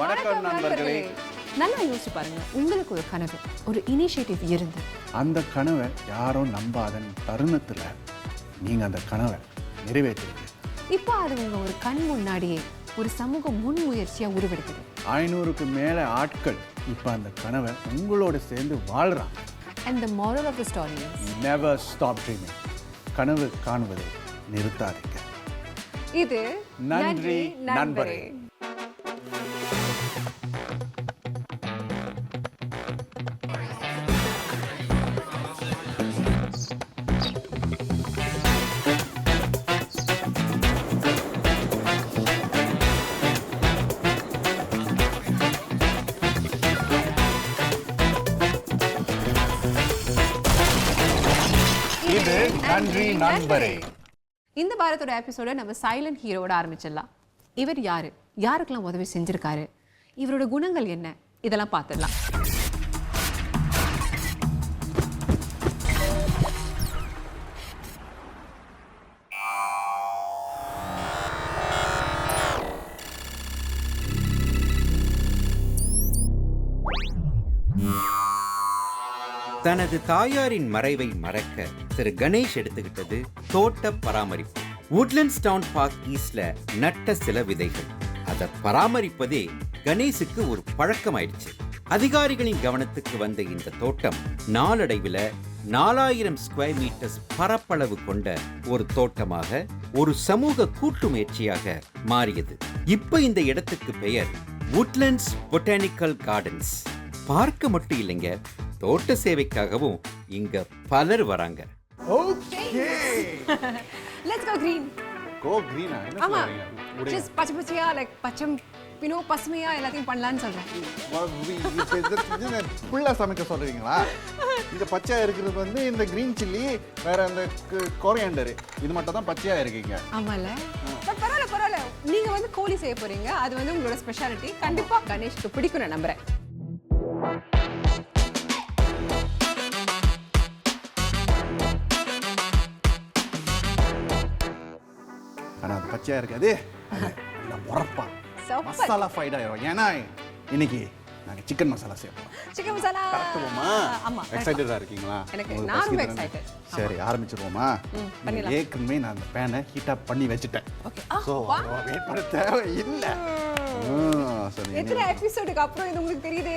வணக்கம் நண்பர்களே. நல்லா யோசிச்சு பாருங்க, உங்களுக்கு ஒரு கனவு, ஒரு இனிஷியேட்டிவ் இருந்து அந்த கனவை யாரும் நம்பாத தருணத்தில் நீங்கள் அந்த கனவை நிறைவேற்றுறீங்க. இப்போ அது உங்க ஒரு கண் முன்னாடியே ஒரு சமூக முன்முயற்சியாக உருவெடுக்குது. 500க்கு மேலே ஆட்கள் இப்போ அந்த கனவை உங்களோட சேர்ந்து வாழ்கிறாங்க. And the moral of the story is never stop dreaming. கனவு காணுவதை நிறுத்தாதீங்க. இது நன்றி நண்பரே. இது நன்றி நண்பரே. இந்த வாரத்தோட எபிசோட நம்ம சைலண்ட் ஹீரோவோட ஆரம்பிச்சிடலாம். இவர் யாரு, யாருக்கெல்லாம் உதவி செஞ்சிருக்காரு, இவரோட குணங்கள் என்ன, இதெல்லாம் பார்த்துடலாம். தனது தாயாரின் மறைவை மறைக்க திரு கணேஷ் எடுத்துக்கிட்டது தோட்ட பராமரிப்பு. உட்லண்ட்ஸ் டவுன் பார்க் ஈஸ்ட்ல நட்ட சில விதைகள், அதை பராமரிப்பதே கணேஷுக்கு ஒரு பழக்கமாயிடுச்சு. அதிகாரிகளின் கவனத்துக்கு வந்த இந்த தோட்டம் நாளடைவில் 4000 ஸ்கொயர் மீட்டர்ஸ் பரப்பளவு கொண்ட ஒரு தோட்டமாக, ஒரு சமூக கூட்டு முயற்சியாக மாறியது. இப்ப இந்த இடத்துக்கு பெயர் உட்லண்ட்ஸ் பொட்டானிக்கல் கார்டன்ஸ். பார்க்க மட்டும் இல்லைங்க, தோட்ட சேவைக்காகவும் இங்க பலர் வராங்க. Okay, let's go green. Go கிரீனா? என்ன ஆமா, சொல்றீங்க? just பச்சை பச்சையா, லைக் பச்சம் பினோ பசுமையா எல்லாத்தையும் பண்ணலாம்னு சொல்றேன். ஃபுல்லா சமைக்க சொல்றீங்களா? இந்த பச்சையா இருக்கிறது வந்து இந்த கிரீன் சில்லி, வேற அந்த கொரியாண்டர், இது மட்டும் தான் பச்சையா இருக்கீங்க. ஆமால, பரவாயில்ல பரவாயில்ல. நீங்க வந்து கோழி செய்ய போறீங்க, அது வந்து உங்களோட ஸ்பெஷாலிட்டி. கண்டிப்பா கணேஷ்க்கு பிடிக்கும், நான் நம்புறேன். ஆனா அது பச்சையா இருக்காது, நல்லா உரப்பா மசாலா ஃபைட் ஆயிரும். ஏன்னா இன்னைக்கு நாங்க சிக்கன் மசாலா செய்யறோம். சிக்கன் மசாலா கரெக்ட்டுமா? ஆமா, எக்ஸைட்டடா இருக்கீங்களா? நான் ரொம்ப எக்ஸைட்டட். சரி, ஆரம்பிச்சிருவோமா? ஏற்கனவே நான் அந்த பேனை ஹீட் அப் பண்ணி வச்சிட்டேன். ஓகே, சோ வெயிட் பண்ண தேவை இல்ல. சரி, எத்தனை எபிசோடுக்கு அப்புறம் இது உங்களுக்கு தெரியுது?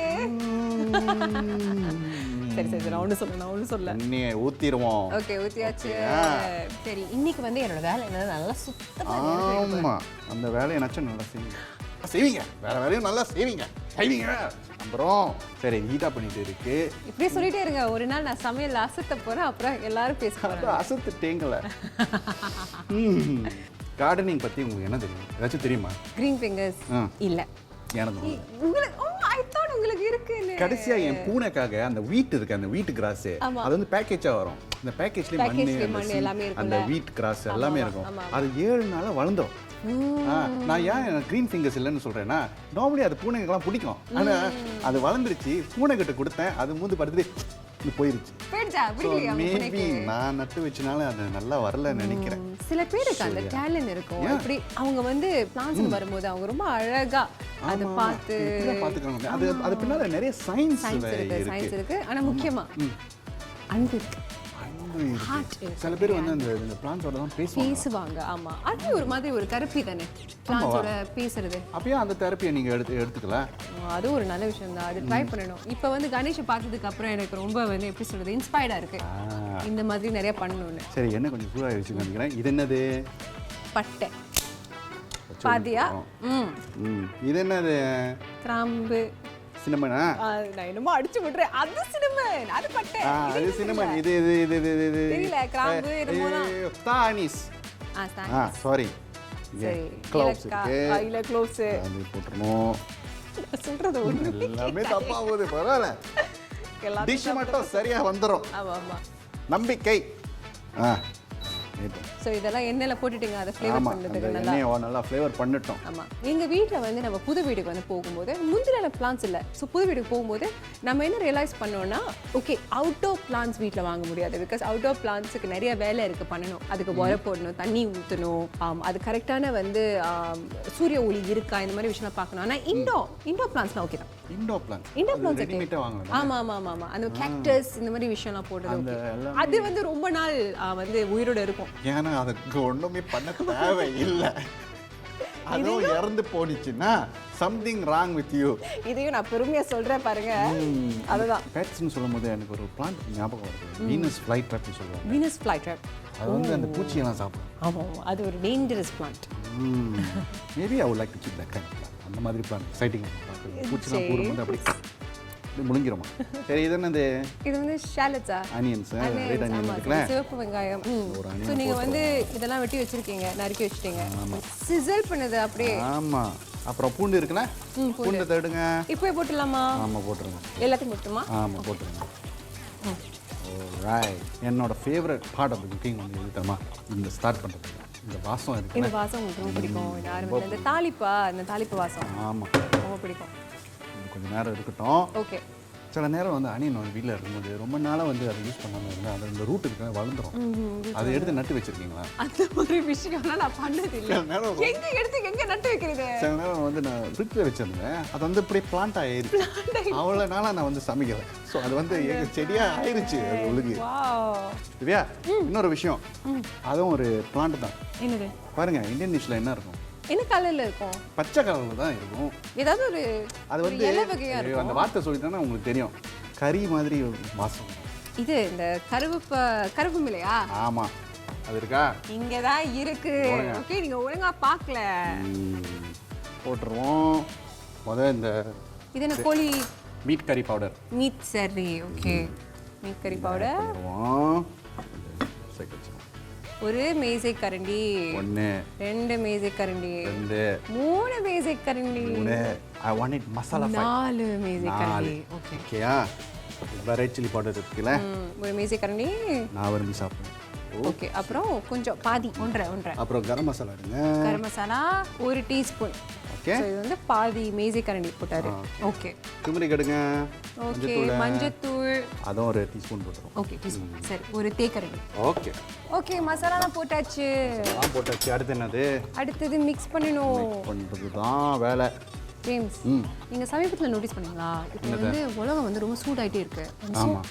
சரி சரி, நான் ஒண்ணு சொல்ல. எண்ணெயை ஊத்திடுவோம். ஓகே, ஊத்தியாச்சு. சரி, இன்னைக்கு வந்து என்னோட வேலை என்னன்னா நல்லா சுத்தமா. ஆமா, அந்த வேலையை நச்சு நல்லா செய்வீங்க. வேற வேலையும் நல்லா செய்வீங்க. அப்புறம் சரி, ஹீட்டா பண்ணிட்டு இருக்கு. இப்படியே சொல்லிட்டே இருங்க. ஒரு நாள் நான் சமையல் அசத்த போறேன், அப்புறம் எல்லாரும் பேசுவாங்க. அசத்துட்டேங்கல. கார்டனிங் பத்தி உங்களுக்கு என்ன தெரியும்? ஏதாச்சும் தெரியுமா? கிரீன் ஃபிங்கர்ஸ் இல்ல எனக்கு. உங்களுக்கு ஐ தாட் உங்களுக்கு இருக்குன்னு. கடைசியா என் பூனைக்காக அந்த வீட் இருக்கு, அந்த வீட் கிராஸ், அது வந்து பேக்கேஜா வரும். அந்த பேக்கேஜ்ல மண்ணு எல்லாமே இருக்கும், அந்த வீட் கிராஸ் எல்லாமே இருக்கும். அது 7 நாளா வளர்ந்துரும். நான் ஏன் கிரீன் ஃபிங்கர்ஸ் இல்லைன்னு சொல்றேன்னா, நார்மலி அது பூனைக்கெல்லாம் பிடிக்கும். ஆனா அது வளர்ந்துருச்சு, பூனை கிட்ட கொடுத்தேன், அது மூந்து படுத்துட்டு போயிருச்சு. மேபி நான் நட்டு வச்சனால அது நல்லா வரலன்னு நினைக்கிறேன். சில பேருக்கு அந்த டேலண்ட் இருக்கும். அப்படி அவங்க வந்து பிளான்ட்ஸ் வரும்போது அவங்க ரொம்ப அழகா அதை பார்த்து பாத்துக்கறாங்க. அது பின்னால நிறைய சயின்ஸ் இருக்கு. ஆனா முக்கியமா அன்பு இருக்கு. சில பேர் வந்து அந்த பிளான்ட்ஸோட தான் பேசுவாங்க. ஆமா, அது ஒரு மாதிரி ஒரு தெரப்பி தானே பிளான்ட்ஸோட பேசுறது. அப்பயே அந்த தெரப்பியை நீங்க எடுத்துக்கலாம். அது ஒரு நல்ல விஷயம் தான், அது ட்ரை பண்ணணும். இப்போ வந்து கணேஷ் பார்த்ததுக்கு அப்புறம் எனக்கு ரொம்ப வந்து எப்படி சொல்றது, இன்ஸ்பயர்டா இருக்கு இந்த மாதிரி நிறைய பண்ணணும்னு. சரி, என்ன கொஞ்சம் சூடாக வச்சு நினைக்கிறேன். இது என்னது? பட்டை. பாதியா? இது என்னது? கிராம்பு. சின்னமனா? நான் என்னமோ அடிச்சு விடுறேன். அது சின்னமன், அது பட்டை. அது சின்னமன். இது தெரியல, கிராம்பு என்னமோ தான். தானிஸ். சாரி. சரி, க்ளோவ்ஸ் இருக்கு. கையில க்ளோவ்ஸ். அது போட்டுறணும். சொல்றது ஒண்ணு எல்லாமே தப்பா போகுது. பரவாயில்ல, டிஷ் மட்டும் சரியா வந்துரும். ஆமா ஆமா, நம்பிக்கை. ஸோ இதெல்லாம் எண்ணெயில் போட்டுட்டீங்க அதை ஃப்ளேவர் பண்ணுறதுக்கு நல்லா ஃப்ளேவர் பண்ணிட்டோம். ஆமாம், எங்கள் வீட்டில் வந்து நம்ம புது வீட்டுக்கு வந்து போகும்போது முந்தின பிளான்ஸ் இல்லை. ஸோ புது வீட்டுக்கு போகும்போது நம்ம என்ன ரியலைஸ் பண்ணோம்னா, ஓகே அவுட்டோர் பிளான்ஸ் வீட்டில் வாங்க முடியாது. பிகாஸ் அவுட்டோர் பிளான்ஸுக்கு நிறைய வேலை இருக்குது பண்ணணும். அதுக்கு உர போடணும், தண்ணி ஊற்றணும், அது கரெக்டான வந்து சூரிய ஒளி இருக்கா, இந்த மாதிரி விஷயம்லாம் பார்க்கணும். ஆனால் இண்டோர் பிளான்ஸ்லாம் ஓகே தான். இண்டோர் பிளான்ஸ் ஆமா ஆமா ஆமா ஆமா, அந்த கேக்டஸ் இந்த மாதிரி விஷயம்லாம் போடுறது அது வந்து ரொம்ப நாள் வந்து உயிரோட இருக்கும். ஏன்னா அதுக்கு ஒண்ணுமே பண்ண தேவை இல்லை. அதுவும் இறந்து போனிச்சுன்னா சம்திங் ராங் வித் யூ. இதையும் நான் பெருமையா சொல்றேன் பாருங்க. அதுதான் பேட்ஸ்னு சொல்லும்போது எனக்கு ஒரு பிளான்ட் ஞாபகம் வருது. வீனஸ் ஃப்ளை ட்ராப்னு சொல்லுவாங்க. வீனஸ் ஃப்ளை ட்ராப் அது வந்து அந்த பூச்சியெல்லாம் சாப்பிடும். ஆமாம், அது ஒரு dangerous plant. Maybe I would like to keep that kind plant. அந்த மாதிரி பிளான்ட் எக்ஸைட்டிங். பூச்சிலாம் போடும்போது அப்படி முழுங்கிருமா. சரி, இது என்னது? இது வந்து ஷாலட்ஸா, ஆனியன்ஸ், ரெட் ஆனியன் இருக்குல, சிவப்பு வெங்காயம். சோ நீங்க வந்து இதெல்லாம் வெட்டி வச்சிருக்கீங்க, நறுக்கி வச்சிட்டீங்க. சிசல் பண்ணது அப்படியே. ஆமா. அப்புறம் பூண்டு இருக்குல, பூண்டு தேடுங்க. இப்போ போட்டுலாமா? ஆமா, போட்டுருங்க. எல்லாத்தையும் போட்டுமா? ஆமா, போட்டுருங்க. ஆல்ரைட். என்னோட favourite part of the cooking வந்து எது தெரியுமா? இந்த ஸ்டார்ட் பண்றது. இந்த வாசம் இருக்கு. இந்த வாசம் உங்களுக்கு ரொம்ப பிடிக்கும். இந்த தாளிப்பா, இந்த தாளிப்பு வாசம். ஆமா, ரொம்ப பிடிக்கும். கொஞ்சம் நேரம் இருக்கட்டும். ஓகே. சில நேரம் வந்து அணியன் வந்து வீட்டில் இருக்கும்போது ரொம்ப நாளாக வந்து அதை யூஸ் பண்ணாமல் இருந்தால் அது இந்த ரூட் இருக்க வளர்ந்துடும். அதை எடுத்து நட்டு வச்சிருக்கீங்களா? அந்த மாதிரி விஷயம்லாம் நான் பண்ணது இல்லை. எங்கே எடுத்து எங்கே நட்டு வைக்கிறது? சில நேரம் வந்து நான் ஃப்ரிட்ஜில் வச்சிருந்தேன், அது வந்து அப்படியே பிளான்ட் ஆயிடுச்சு. அவ்வளோ நாளாக நான் வந்து சமைக்கலை. ஸோ அது வந்து எங்கள் செடியாக ஆயிடுச்சு. அது ஒழுங்கு சரியா? இன்னொரு விஷயம், அதுவும் ஒரு பிளான்ட் தான். என்னது பாருங்க, இந்தியன் டிஷ்ல என்ன இருக்கும்? என்ன கலர்ல இருக்கும்? பச்சை கலர்ல தான் இருக்கும். ஏதாவது ஒரு அது வந்து இலை வகையா இருக்கும். அந்த வார்த்தை சொல்லிட்டேன்னா உங்களுக்கு தெரியும். கறி மாதிரி வாசம். இது இந்த கருப்பு மிலையா? ஆமா, அது இருக்கா? இங்க தான் இருக்கு. ஓகே, நீங்க ஒழுங்கா பார்க்கல. போட்டுருவோம். இந்த இது என்ன கோழி மீட் கறி பவுடர். மீட் சரி, ஓகே. மீட் கறி பவுடர் போடுவோம். ஒரு மேசை கரண்டி, 1 2 மேசை கரண்டி, 2 3 மேசை கரண்டி, 3 I want it மசாலா 4 மேசை கரண்டி. ஓகே ஓகேயா? ரெட் சில்லி பவுடர் இருக்குல, ஒரு மேசை கரண்டி. நான் விரும்பி சாப்பிடுவேன். ஓகே, அப்புறம் கொஞ்சம் பாதி 1.5. அப்புறம் கரம் மசாலா எடுங்க. Garam masala 1 teaspoon. Okay, so இது வந்து பாதி மேசை கரண்டி போட்டாரு. ஓகே, குமரி கடுங்க. ஓகே, மஞ்சத்தூள் அதுவும் 1 டீஸ்பூன் போட்டுறோம். Okay, teaspoon. சரி, ஒரு தேக்கரண்டி. ஓகே ஓகே, மசாலாலாம் போட்டாச்சு. போட்டாச்சு. அடுத்து என்னது? அடுத்தது மிக்ஸ் பண்ணணும். பண்றது தான் வேலை. ஜேம்ஸ், நீங்க சமீபத்தில் நோட்டீஸ் பண்ணீங்களா? இப்போ வந்து உலகம் வந்து ரொம்ப சூடாயிட்டே இருக்கு. ஆமா,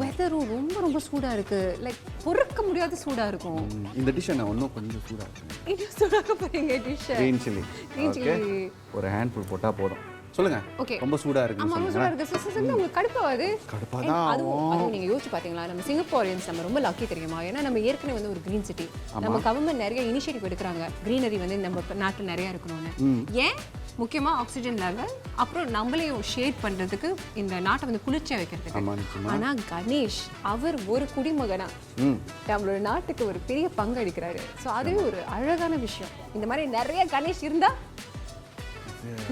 வெதரும் ரொம்ப ரொம்ப சூடா இருக்கு. லைக் பொறுக்க முடியாத சூடா இருக்கும். இந்த டிஷ் நான் இன்னும் கொஞ்சம் சூடா இருக்கு. இன்னும் சூடாக்க போறீங்க டிஷ். Green chilli. ஓகே, ஒரு ஹேண்ட்ஃபுல் போட்டா போதும். சொல்லுங்க. ஓகே, ரொம்ப சூடா இருக்கு. ஆமா, ரொம்ப சூடா இருக்கு. சிஸ்டர் உங்களுக்கு கடுப்பாவது? கடுப்பாதான். அதுவும் நீங்க யோசிச்சு பாத்தீங்களா? நம்ம சிங்கப்பூரியன்ஸ் நம்ம ரொம்ப லக்கி தெரியுமா? ஏன்னா நம்ம ஏற்கனவே வந்து ஒரு கிரீன் சிட்டி. நம்ம கவர்மெண்ட் நிறைய இனிஷியேட்டிவ் எடுக்கிறாங்க. கிரீனரி வந்து நம்ம நாட்டில் நிறைய இருக்கணும்னு. ஏன்? முக்கியமா ஆக்சிஜன் லெவல், அப்புறம் நம்மளையும் ஷேட் பண்றதுக்கு, இந்த நாட்டை வந்து குளிர்ச்சியா வைக்கிறதுக்கு. ஆனா கணேஷ் அவர் ஒரு குடிமகனா நம்மளோட நாட்டுக்கு ஒரு பெரிய பங்கு அளிக்கிறாரு. ஸோ அதுவே ஒரு அழகான விஷயம். இந்த மாதிரி நிறைய கணேஷ் இருந்தா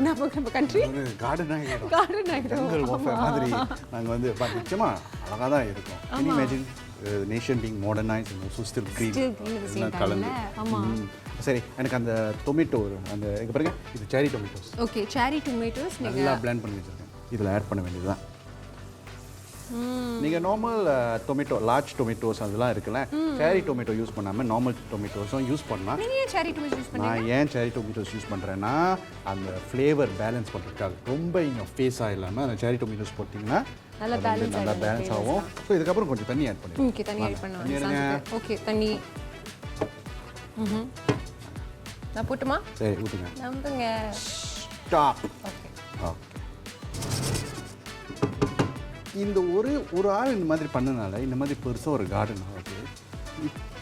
நம்ம கண்ட்ரி கார்டன் ஆகிடும் மாதிரி. நாங்கள் வந்து நிச்சயமா அழகாக தான் இருக்கும். Can you imagine nation being modernized and also still green கலந்து. சரி, எனக்கு அந்த டொமேட்டோ, அந்த இங்கே பாருங்க, இது செரி டொமேட்டோஸ். ஓகே, செரி டொமேட்டோஸ் நல்லா பிளெண்ட் பண்ணி வச்சிருக்கேன். இதில் ஆட் பண்ண வேண்டியதுதான். நீங்கள் நார்மல் டொமேட்டோ, லார்ஜ் டொமேட்டோஸ் அதெல்லாம் இருக்குல்ல, செரி டொமேட்டோ யூஸ் பண்ணாமல் நார்மல் டொமேட்டோஸும் யூஸ் பண்ணலாம். நான் ஏன் செரி டொமேட்டோஸ் யூஸ் பண்ணுறேன்னா, அந்த ஃப்ளேவர் பேலன்ஸ் பண்ணுறதுக்காக. ரொம்ப இங்கே ஃபேஸாக இல்லாமல் அந்த செரி டொமேட்டோஸ் போட்டிங்கன்னா நல்லா பேலன்ஸ் ஆகும். ஸோ இதுக்கப்புறம் கொஞ்சம் தண்ணி ஆட் பண்ணுங்க. ஓகே, தண்ணி ஆட் பண்ணுங்க. ஓகே, தண்ணி. நான் போட்டுமா? சரி, ஊற்றுங்க. நம்புங்க. ஸ்டாப். Okay okay. இந்த ஒரு ஆள் இந்த மாதிரி பண்ணனால இந்த மாதிரி பெருசாக ஒரு கார்டன் ஆகுது.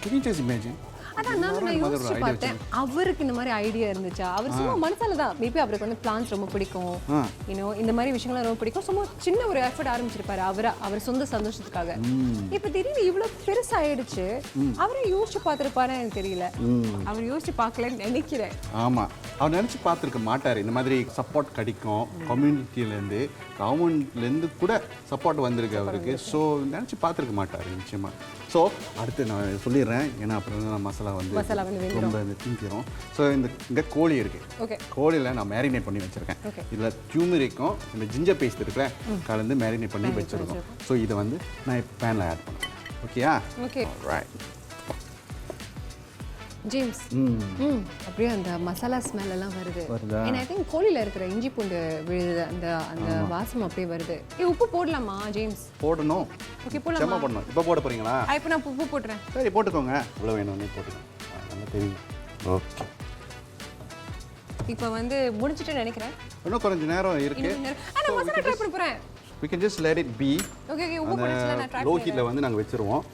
Can you just imagine? அதான் நான் யோசிச்சு பார்த்தேன், அவருக்கு இந்த மாதிரி ஐடியா இருந்துச்சா? அவர் சும்மா மனசால தான், மேபி அவருக்கு வந்து பிளான்ஸ் ரொம்ப பிடிக்கும், இந்த மாதிரி விஷயங்கள்லாம் ரொம்ப பிடிக்கும். சும்மா சின்ன ஒரு எஃபர்ட் ஆரம்பிச்சிருப்பாரு அவர் சொந்த சந்தோஷத்துக்காக. இப்ப திடீர்னு இவ்வளவு பெருசா ஆயிடுச்சு. அவரே யோசிச்சு பார்த்திருப்பாரு, எனக்கு தெரியல. அவர் யோசிச்சு பார்க்கலன்னு நினைக்கிறேன். ஆமா, அவர் நினச்சி பார்த்துருக்க மாட்டார் இந்த மாதிரி சப்போர்ட் கிடைக்கும் கம்யூனிட்டிலேருந்து கவர்மெண்ட்லேருந்து கூட சப்போர்ட் வந்திருக்கு அவருக்கு. ஸோ நினச்சி பார்த்துருக்க மாட்டார் நிச்சயமாக. ஸோ அடுத்து நான் சொல்லிடுறேன், ஏன்னா அப்புறம் நான் மசாலா வந்து ரொம்ப திங்கிடும். ஸோ இந்த கோழி இருக்குது, கோழியில் நான் மேரினேட் பண்ணி வச்சுருக்கேன். இதில் டியூமரிக்கும் இந்த ஜிஞ்சர் பேஸ்ட் இருக்குல்ல கலந்து மேரினேட் பண்ணி வச்சுருக்கோம். ஸோ இதை வந்து நான் இப்போ பேனில் ஆட் பண்ணுறேன். ஓகேயா? Okay right James. அப்படியே அந்த மசாலா ஸ்மெல் எல்லாம் வருது. ஏன்னா ஐ திங்க் கோழியில் இருக்கிற இஞ்சி பூண்டு விழுது அந்த அந்த வாசம் அப்படியே வருது. உப்பு போடலாமா ஜேம்ஸ்? போடணும். ஓகே போடலாமா? போடணும். இப்போ போட போறீங்களா? இப்போ நான் உப்பு போட்டுறேன். சரி போட்டுக்கோங்க, இவ்வளோ வேணும்னு போட்டுக்கோங்க. நல்லா தெரியும். ஓகே இப்போ வந்து முடிச்சிட்டு நினைக்கிறேன். இன்னும் கொஞ்ச நேரம் இருக்கு. நான் மசாலா ட்ரை பண்ண போறேன். We can just let it be. Okay உப்பு போடுறதுல நான் ட்ரை லோ ஹீட்டில் வந்து நாங்கள் வச்சுருவோம்.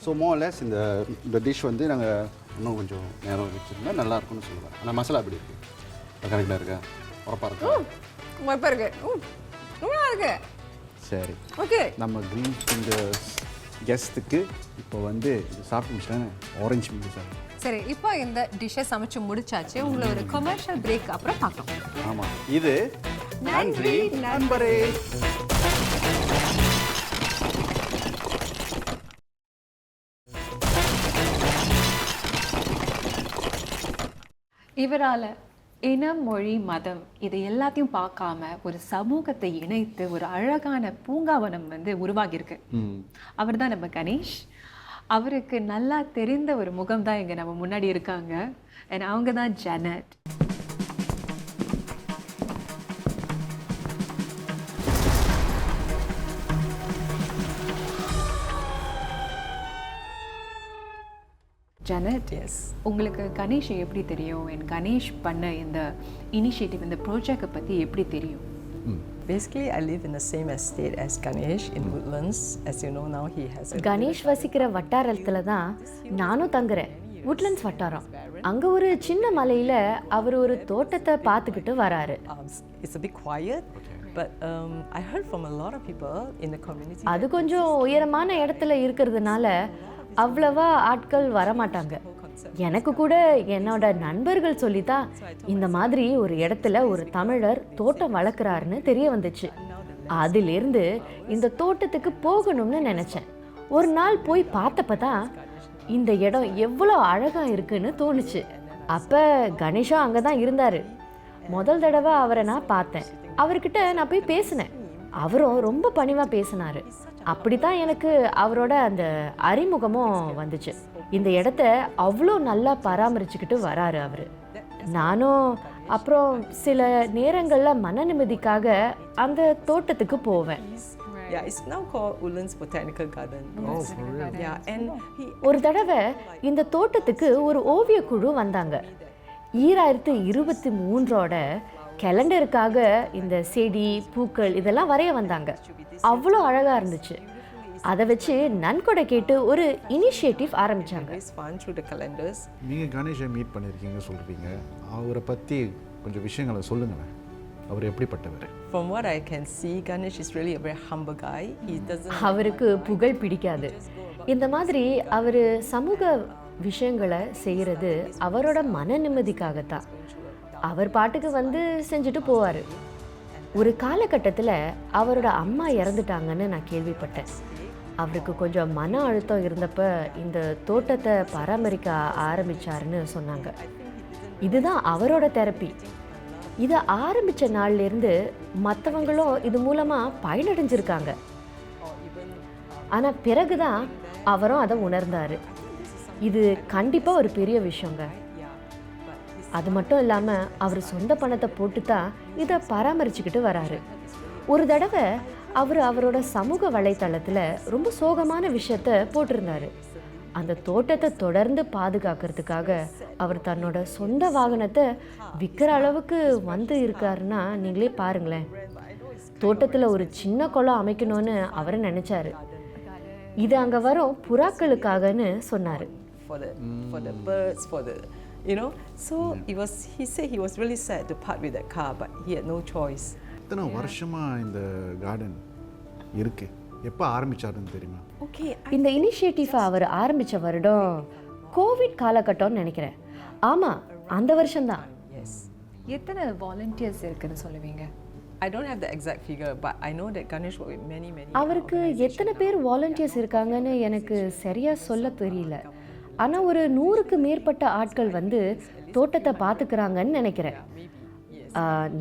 ஸோ மோர்லெஸ் இந்த டிஷ் வந்து நாங்கள் இன்னும் கொஞ்சம் நேரம் வச்சுருந்தா நல்லா இருக்கும்னு சொல்லுவேன். ஆனால் மசாலா அப்படி இருக்குது, கரெக்டாக இருக்கா? உரப்பாக இருக்கா? உரப்பாக இருக்கு, நல்லா இருக்கு. சரி ஓகே, நம்ம க்ரீன் ஃபிங்கர்ஸ் கெஸ்ட்டுக்கு இப்போ வந்து இது சாப்பிட்டு முடிச்சிட்டாங்க. ஆரஞ்சு மீன் சார். சரி, இப்போ இந்த டிஷ்ஷை சமைச்சு முடிச்சாச்சு. உங்களை ஒரு கமர்ஷியல் பிரேக் அப்புறம் பார்க்கலாம். ஆமாம், இது நன்றி நண்பரே. இவரால் இனம், மொழி, மதம் இது எல்லாத்தையும் பார்க்காம ஒரு சமூகத்தை இணைத்து ஒரு அழகான பூங்காவனம் வந்து உருவாகியிருக்கு. அவர் தான் நம்ம கணேஷ். அவருக்கு நல்லா தெரிந்த ஒரு முகம் தான் இங்கே நம்ம முன்னாடி இருக்காங்க. அவங்க தான் ஜெனட். ஜெனட், உங்களுக்கு கணேஷ் எப்படி தெரியும்? கணேஷ் பண்ண இந்த இனிஷியேட்டிவ், இந்த ப்ராஜெக்டை பற்றி எப்படி தெரியும்? Basically, I live in the same estate as Ganesh in Woodlands. As you know now, he has a Ganesh வசிக்கிற வட்டாரத்தில் தான் நானும் தங்குறேன். உட்லண்ட்ஸ் வட்டாரம். அங்கே ஒரு சின்ன மலையில் அவர் ஒரு தோட்டத்தை பார்த்துக்கிட்டு வராரு. It's a bit quiet, but I heard from a lot of people in the community. அது கொஞ்சம் உயரமான இடத்துல இருக்கிறதுனால அவ்வளவா ஆட்கள் வரமாட்டாங்க. எனக்கு கூட என்னோட நண்பர்கள் சொல்லித்தான் இந்த மாதிரி ஒரு இடத்துல ஒரு தமிழர் தோட்டம் வளர்க்குறாருன்னு தெரிய வந்துச்சு. அதிலிருந்து இந்த தோட்டத்துக்கு போகணும்னு நினச்சேன். ஒரு நாள் போய் பார்த்தப்ப தான் இந்த இடம் எவ்வளோ அழகாக இருக்குன்னு தோணுச்சு. அப்போ கணேஷா அங்கே தான் இருந்தார். முதல் தடவை அவரை நான் பார்த்தேன். அவர்கிட்ட நான் போய் பேசினேன். அவரும் ரொம்ப பணிவாக பேசினார். அப்படித்தான் எனக்கு அவரோட அந்த அறிமுகமும் வந்துச்சு. இந்த இடத்த அவ்வளோ நல்லா பராமரிச்சுக்கிட்டு வராரு அவர். நானும் அப்புறம் சில நேரங்களில் மன நிம்மதிக்காக அந்த தோட்டத்துக்கு போவேன். Yeah, it's now called Woodlands Botanical Garden. Oh, for real? Yeah, and ஒரு தடவை இந்த தோட்டத்துக்கு ஒரு ஓவிய குழு வந்தாங்க. 2023ஓட கேலண்டருக்காக இந்த செடி, பூக்கள் இதெல்லாம் வரைய வந்தாங்க. அவ்வளோ அழகாக இருந்துச்சு. அதை வச்சு நன்கொடை கேட்டு ஒரு இனிஷியேட்டிவ் ஆரம்பிச்சாங்க. நீங்கள் கணேஷை மீட் பண்ணியிருக்கீங்க சொல்கிறீங்க, அவரை பற்றி கொஞ்சம் விஷயங்களை சொல்லுங்களேன். அவர் எப்படிப்பட்டவர்? From what I can see, Ganesh is really a very humble guy. He doesn't. அவருக்கு புகழ் பிடிக்காது. இந்த மாதிரி அவர் சமூக விஷயங்களை செய்கிறது அவரோட மன நிம்மதிக்காகத்தான். அவர் பாட்டுக்கு வந்து செஞ்சுட்டு போவார். ஒரு காலகட்டத்தில் அவரோட அம்மா இறந்துட்டாங்கன்னு நான் கேள்விப்பட்டேன். அவருக்கு கொஞ்சம் மன அழுத்தம் இருந்தப்ப இந்த தோட்டத்தை பராமரிக்க ஆரம்பிச்சாருன்னு சொன்னாங்க. இதுதான் அவரோட தெரப்பி. இதை ஆரம்பித்த நாள்லேருந்து மற்றவங்களும் இது மூலமாக பயனடைஞ்சிருக்காங்க. ஆனால் பிறகுதான் அவரும் அதை உணர்ந்தார். இது கண்டிப்பாக ஒரு பெரிய விஷயங்க. அது மட்டும் இல்லாமல் அவர் சொந்த பணத்தை போட்டு தான் இதை பராமரிச்சுக்கிட்டு வராரு. ஒரு தடவை அவரோட சமூக வலைத்தளத்தில் ரொம்ப சோகமான விஷயத்த போட்டிருந்தார். அந்த தோட்டத்தை தொடர்ந்து பாதுகாக்கிறதுக்காக அவர் தன்னோட சொந்த வாகனத்தை விற்கிற அளவுக்கு வந்து இருக்காருன்னா நீங்களே பாருங்களேன். தோட்டத்தில் ஒரு சின்ன குளம் அமைக்கணும்னு அவர் நினைச்சாரு. இது அங்கே வரும் புறாக்களுக்காகன்னு சொன்னார். For the birds, you know, so he said he was really sad to part with that car, but he had no choice. இத்தனை வருஷமாக இந்த கார்டன் இருக்கு. எப்போ ஆரம்பிச்சாருன்னு தெரியுமா? இந்த இனிஷியேட்டிவை அவர் ஆரம்பித்த வருடம் கோவிட் காலகட்டம்னு நினைக்கிறேன். ஆமாம், அந்த வருஷம்தான். எத்தனை வாலண்டியர்ஸ் இருக்குன்னு சொல்லுவீங்க? I don't have the exact figure, but I know that Ganesh worked with many அவருக்கு எத்தனை பேர் வாலண்டியர்ஸ் இருக்காங்கன்னு எனக்கு சரியா சொல்ல தெரியல. ஆனால் ஒரு 100க்கு மேற்பட்ட ஆட்கள் வந்து தோட்டத்தை பார்த்துக்கிறாங்கன்னு நினைக்கிறேன்.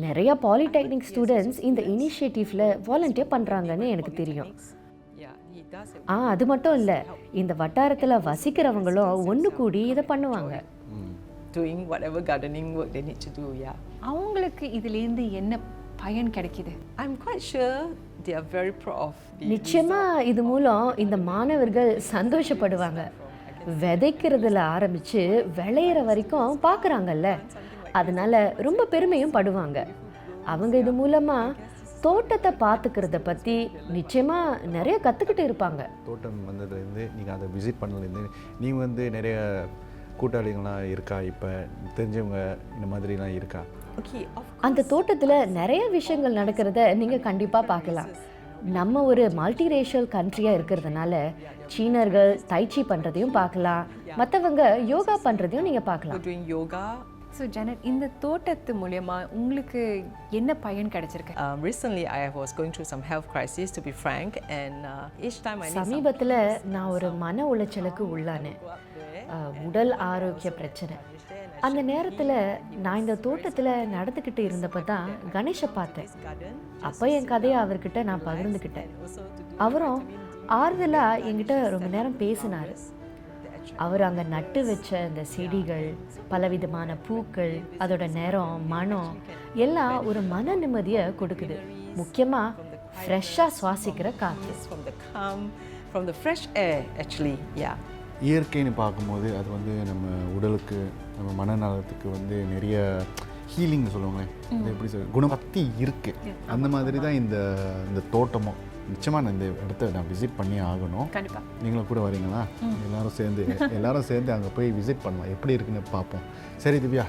நிறைய பாலிடெக்னிக் ஸ்டூடெண்ட்ஸ் இந்த இனிஷியேட்டிவ்ல வாலண்டியர் பண்ணுறாங்கன்னு எனக்கு தெரியும். அது மட்டும் இல்லை, இந்த வட்டாரத்தில் வசிக்கிறவங்களும் ஒன்று கூடி இதை பண்ணுவாங்க. doing whatever gardening work they need to do. அவங்களுக்கு இதுலேருந்து என்ன பயன் கிடைக்குது? I'm quite sure they are very proud of நிச்சயமா இது மூலம் இந்த மாணவர்கள் சந்தோஷப்படுவாங்க. விதைக்கிறதுல ஆரம்பிச்சு விளையிற வரைக்கும் பார்க்குறாங்கல்ல, அதனால ரொம்ப பெருமையும் படுவாங்க. அவங்க இது மூலமா தோட்டத்தை பார்த்துக்கிறத பற்றி நிச்சயமாக நிறைய கற்றுக்கிட்டு இருப்பாங்க. தோட்டம் வந்ததுலேருந்து நீங்கள் அதை விசிட் பண்ணலேருந்து நீங்கள் வந்து நிறைய கூட்டாளிகள்லாம் இருக்கா, இப்போ தெரிஞ்சவங்க இந்த மாதிரிலாம் இருக்கா? அந்த தோட்டத்தில் நிறைய விஷயங்கள் நடக்கிறத நீங்கள் கண்டிப்பாக பார்க்கலாம். நம்ம ஒரு மல்டிரேஷியல் கண்ட்ரியாக இருக்கிறதுனால சீனர்கள் தைச்சி பண்ணுறதையும் பார்க்கலாம், மற்றவங்க யோகா பண்ணுறதையும் நீங்கள் பார்க்கலாம். ஸோ ஜனட், இந்த தோட்டத்து மூலமா உங்களுக்கு என்ன பயன் கிடைச்சிருக்கு? Recently I was going through some health crisis, to be frank, and each time I need சமீபத்தில் நான் ஒரு மன உளைச்சலுக்கு உள்ளானேன். உடல் ஆரோக்கிய பிரச்சனை. அந்த நேரத்தில் நான் இந்த தோட்டத்தில் நடந்துக்கிட்டு இருந்தப்போ தான் கணேஷை பார்த்தேன். அப்போ என் கதையை அவர்கிட்ட நான் பகிர்ந்துக்கிட்டேன். அவரும் ஆறுதலாக என்கிட்ட ரொம்ப நேரம் பேசினார். அவர் அங்கே நட்டு வச்ச அந்த செடிகள், பலவிதமான பூக்கள், அதோட நேரம், மனம் எல்லாம் ஒரு மன நிம்மதியை கொடுக்குது. முக்கியமாக ஃப்ரெஷ்ஷாக சுவாசிக்கிற காற்று. From the fresh air actually. இயற்கைன்னு பார்க்கும்போது அது வந்து நம்ம உடலுக்கு, நம்ம மனநலத்துக்கு வந்து நிறைய ஹீலிங் சொல்லுவாங்களே, அது எப்படி சொல்ல, குணபக்தி இருக்குது. அந்த மாதிரி தான் இந்த தோட்டமும். நிச்சயமாக நான் இந்த இடத்த நான் விசிட் பண்ணி ஆகணும். கண்டிப்பாக நீங்களும் கூட வரீங்களா? எல்லாரும் சேர்ந்து அங்கே போய் விசிட் பண்ணலாம், எப்படி இருக்குன்னு பார்ப்போம். சரி திவ்யா,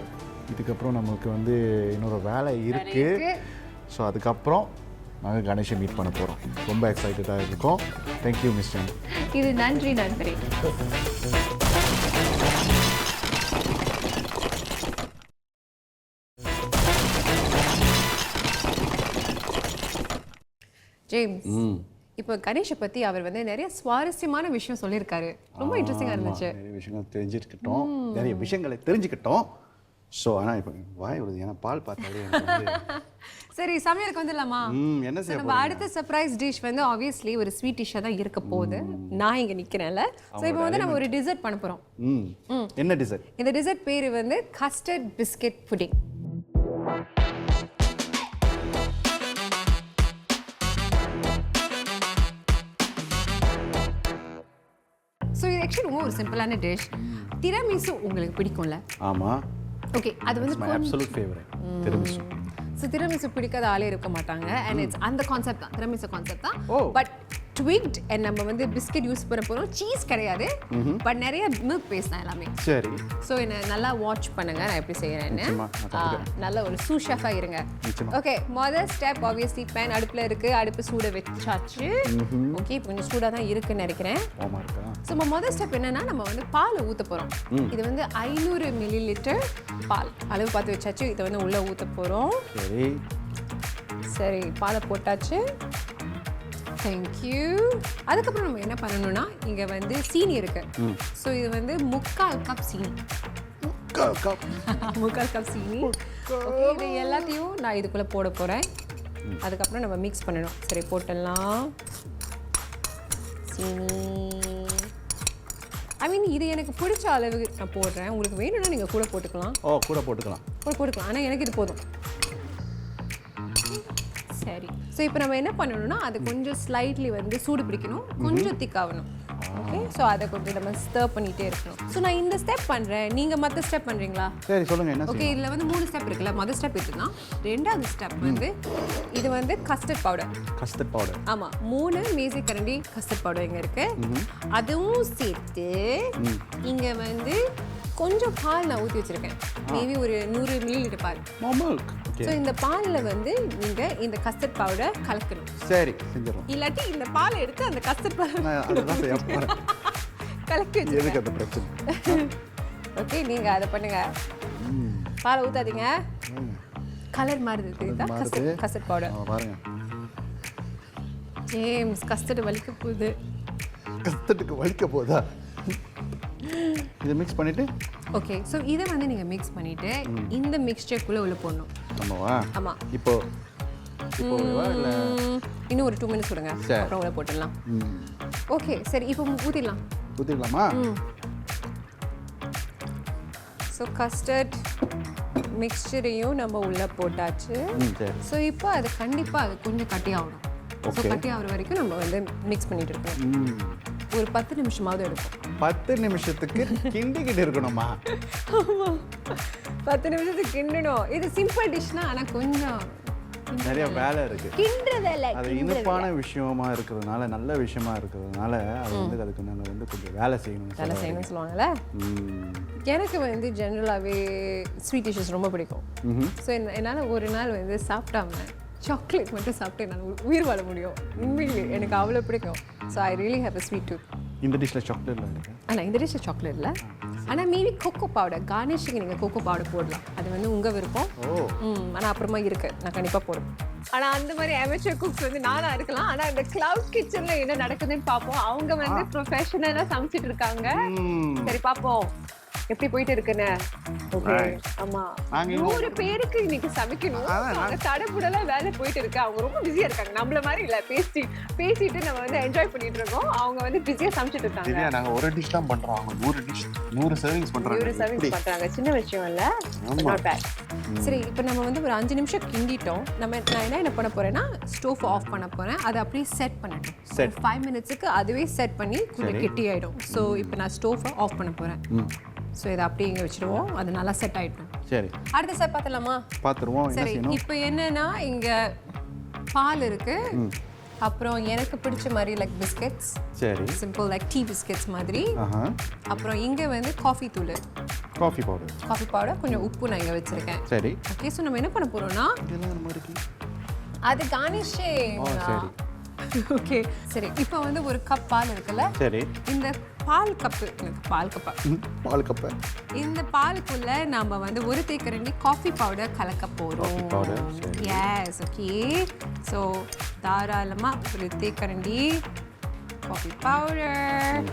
இதுக்கப்புறம் நமக்கு வந்து இன்னொரு வேலை இருக்குது. ஸோ அதுக்கப்புறம் நாங்கள் கணேஷை மீட் பண்ண போகிறோம். ரொம்ப எக்ஸைட்டடாக இருக்கோம். Thank you miss John. இது நன்றி நண்பரே. ஜேம்ஸ், இப்போ கணேஷை பற்றி அவர் வந்து நிறைய சுவாரஸ்யமான விஷயம் சொல்லியிருக்காரு. ரொம்ப இன்ட்ரெஸ்டிங்காக இருந்துச்சு. நிறைய விஷயங்களை தெரிஞ்சுக்கிட்டோம். ஸோ ஆனால் இப்போ வாய் வருது, ஏன்னா பால் பார்த்தாலே. சரி, சமையலுக்கு வந்துடலாமா? என்ன செய்ய நம்ம அடுத்த சர்ப்ரைஸ் டிஷ் வந்து ஆப்வியஸ்லி ஒரு ஸ்வீட் டிஷ்ஷாக தான் இருக்க போகுது. நான் இங்கே நிற்கிறேன்ல. ஸோ இப்போ வந்து நம்ம ஒரு டிசர்ட் பண்ண போகிறோம். என்ன டிசர்ட்? இந்த டிசர்ட் பேர் வந்து கஸ்டர்ட் பிஸ்கெட் புடிங். ஸோ இது ஆக்சுவலி ரொம்ப ஒரு சிம்பிளான டிஷ். திரமிசு உங்களுக்கு பிடிக்கும்ல? ஆமாம். ஓகே, அது வந்து மை அப்சல்யூட் ஃபேவரட் திரமிசு. ஸோ திரமிசு பிடிக்காத ஆளே இருக்க மாட்டாங்க. அண்ட் இட்ஸ் அந்த கான்செப்ட் தான், திரமிசு கான்செப்ட் தான். பட் ட்விக்ட் அண்ட் நம்ம வந்து பிஸ்கெட் யூஸ் பண்ண போகிறோம். சீஸ் கிடையாது, பட் நிறைய மில்க் பேஸ்ட் தான் எல்லாமே. சரி. ஸோ என்னை நல்லா வாட்ச் பண்ணுங்க நான் எப்படி செய்கிறேன்னு. நல்ல ஒரு சூஷெஃபாக இருங்க. ஓகே, மொதல் ஸ்டெப் ஆப்வியஸ்லி பேன் அடுப்பில் இருக்குது. அடுப்பு சூட வச்சாச்சு. ஓகே, இப்போ கொஞ்சம் சூடாக தான் இருக்குன்னு நினைக்கிறேன். ஸோ நம்ம மொதல் ஸ்டெப் என்னன்னா, நம்ம வந்து பாலை ஊற்ற போகிறோம். இது வந்து 500 ml பால் அளவு பார்த்து வச்சாச்சு. இதை வந்து உள்ளே ஊற்ற போகிறோம். சரி, பாலை போட்டாச்சு. தேங்க்யூ. அதுக்கப்புறம் நம்ம என்ன பண்ணணும்னா, இங்கே வந்து சீனி இருக்கு. ஸோ இது வந்து 3/4 கப் சீனி. 3/4 கப் சீனி. ஓகே, இது எல்லாத்தையும் நான் இதுக்குள்ளே போட போகிறேன். அதுக்கப்புறம் நம்ம மிக்ஸ் பண்ணணும். சரி, போட்டுடலாம் சீனி. ஐ மீன் இது எனக்கு பிடிச்ச அளவு நான் போடுறேன். உங்களுக்கு வேணும்னா நீங்கள் கூட போட்டுக்கலாம். கூட போட்டுக்கலாம். ஆனால் எனக்கு இது போதும். சரி. ஸோ இப்போ நம்ம என்ன பண்ணணும்னா, அது கொஞ்சம் ஸ்லைட்லி வந்து சூடு பிடிக்கணும், கொஞ்சம் திக்காகணும். ஓகே, ஸோ அதை கொஞ்சம் நம்ம ஸ்டர் பண்ணிகிட்டே இருக்கணும். ஸோ நான் இந்த ஸ்டெப் பண்ணுறேன், நீங்கள் மற்ற ஸ்டெப் பண்ணுறீங்களா? சரி, சொல்லுங்கள் என்ன. ஓகே, இதில் வந்து 3 ஸ்டெப் இருக்குல்ல. மொதல் ஸ்டெப் இதுனா. ரெண்டாவது ஸ்டெப் வந்து இது வந்து கஸ்டர்ட் பவுடர். ஆமாம், 3 மேசை கரண்டி கஸ்டர்ட் பவுடர் இங்கே இருக்குது. அதுவும் சேர்த்து இங்கே வந்து கொஞ்சம் பால் நான் ஊற்றி வச்சுருக்கேன். மேபி ஒரு 100 ml பால். ஸோ இந்த பாலில் வந்து நீங்கள் இந்த கஸ்டர்ட் பவுடர் கலக்கணும். சரி, செஞ்சிடலாம். இல்லாட்டி இந்த பாலை எடுத்து அந்த கஸ்டர்ட் பவுடர் கலக்கி வச்சுருக்கேன். ஓகே, நீங்கள் அதை பண்ணுங்கள். பாலை ஊத்தாதீங்க. கலர் மாறுது தெரியுதா? Custard powder. பாருங்க. ஜேம்ஸ் கஸ்டர்ட் வலிக்க போகுது. கஸ்டர்டுக்கு வலிக்க போதா? இதை மிக்ஸ் பண்ணிட்டு ஓகே. ஸோ இதை வந்து நீங்கள் மிக்ஸ் பண்ணிட்டு இந்த மிக்ஸ்சருக்குள்ளே உள்ள போடணும். ஆமாவா? ஆமாம். இப்போ இல்லை இன்னும் ஒரு 2 மினிட்ஸ் விடுங்க, அப்புறம் உள்ள போட்டுடலாம். ஓகே சரி, இப்போ ஊற்றிடலாமா? ஸோ கஸ்டர்ட் மிக்ஸ்சரையும் நம்ம உள்ளே போட்டாச்சு. ஸோ இப்போ அது கண்டிப்பாக அது கொஞ்சம் கட்டியாகணும். ஸோ கட்டியாகிற வரைக்கும் நம்ம வந்து மிக்ஸ் பண்ணிட்டு இருக்கோம். ஒரு 10 நிமிஷமாவது எடுக்கும். 10 நிமிஷத்துக்கு கிண்டிக்கிட்டு இருக்கணுமா? 10 நிமிஷத்துக்கு கிண்டணும். இது சிம்பிள் டிஷ்னா, ஆனால் கொஞ்சம் நிறைய வேலை இருக்கு. கிண்டுறதில்ல, அது இனிப்பான விஷயமா இருக்கிறதுனால, நல்ல விஷயமா இருக்கிறதுனால அது வந்து அதுக்கு நாங்கள் வந்து கொஞ்சம் வேலை செய்யணும்னு சொல்லுவாங்கல்ல. எனக்கு வந்து ஜென்ரலாகவே ஸ்வீட் டிஷ்ஷஸ் ரொம்ப பிடிக்கும். ஸோ என்னால் ஒரு நாள் வந்து சாப்பிட்டாம சாக்லேட் மட்டும் சாப்பிட்டு என்னால் உயிர் வாழ முடியும். உண்மையிலே எனக்கு அவ்வளோ பிடிக்கும். So I really have a sweet tooth. இந்த டிஷ்ல சாக்லேட்ல இருக்கு. ஆனால் இந்த டிஷ்ஷில் சாக்லேட் இல்லை. ஆனால் மேபி கோகோ பவுடர், கார்னிஷிங் நீங்கள் கோகோ பவுடர் போடலாம். அது வந்து உங்கள் விருப்பம். ஆனால் அப்புறமா இருக்கு, நான் கண்டிப்பாக போடுவேன். ஆனால் அந்த மாதிரி amateur குக்ஸ் வந்து நானாக இருக்கலாம். ஆனால் இந்த கிளவுட் கிச்சனில் என்ன நடக்குதுன்னு பார்ப்போம். அவங்க வந்து ப்ரொஃபஷனலாக சமைச்சிட்டு இருக்காங்க. சரி பார்ப்போம் எப்படி போயிட்டு இருக்குன்னு. ஓகே. ஆமா, 100 பேருக்கு இன்னைக்கு சமைக்கணும். அவங்க தடபுடலா வேலை போயிட்டு இருக்கு. அவங்க ரொம்ப பிஸியா இருக்காங்க. நம்மள மாதிரி இல்ல, பேசிட்டு நம்ம வந்து என்ஜாய் பண்ணிட்டு இருக்கோம். அவங்க வந்து பிஸியா சமைச்சிட்டு இருக்காங்க. நாங்க ஒரு டிஷ் தான் பண்றோம், அவங்க 100 சர்விங்ஸ் பண்றாங்க. 100 சர்விங்ஸ் பண்றாங்க. சின்ன விஷயம் இல்ல. Not bad. சரி, இப்போ நம்ம வந்து ஒரு 5 நிமிஷம் கிண்டிட்டோம். நான் என்ன பண்ண போறேன்னா, ஸ்டோவ் ஆஃப் பண்ண போறேன். அதை அப்படியே செட் பண்ணட்டும். 5 மினிட்ஸ்க்கு அதுவே செட் பண்ணி கொஞ்சம் கெட்டி ஆயிடும். ஸோ இப்போ நான் ஸ்டோவ் ஆஃப் பண்ண போறேன். ஸோ இதை அப்படியே இங்கே வச்சுருவோம். அது நல்லா செட் ஆகிட்டோம். சரி, அடுத்த ஸ்டெப் பார்த்துலாமா? பார்த்துருவோம். சரி, இப்போ என்னன்னா இங்கே பால் இருக்கு. அப்புறம் எனக்கு பிடிச்ச மாதிரி லைக் பிஸ்கெட்ஸ். சரி, சிம்பிள் லைக் டீ பிஸ்கெட்ஸ் மாதிரி. அப்புறம் இங்கே வந்து காஃபி தூள், காஃபி பவுடர், கொஞ்சம் உப்பு நான் இங்கே வச்சுருக்கேன். சரி, ஓகே. ஸோ நம்ம என்ன பண்ண போகிறோம்னா, அது கார்னிஷிங். ஓகே சரி, இப்போ வந்து ஒரு கப் பால் இருக்குல்ல. சரி, இந்த பால் கப்பு இந்த பாலுக்குள்ள நாம வந்து ஒரு தேக்கரண்டி காஃபி பவுடர் கலக்க போறோம். S, okay. ஸோ தாராளமா ஒரு தேக்கரண்டி காஃபி பவுடர்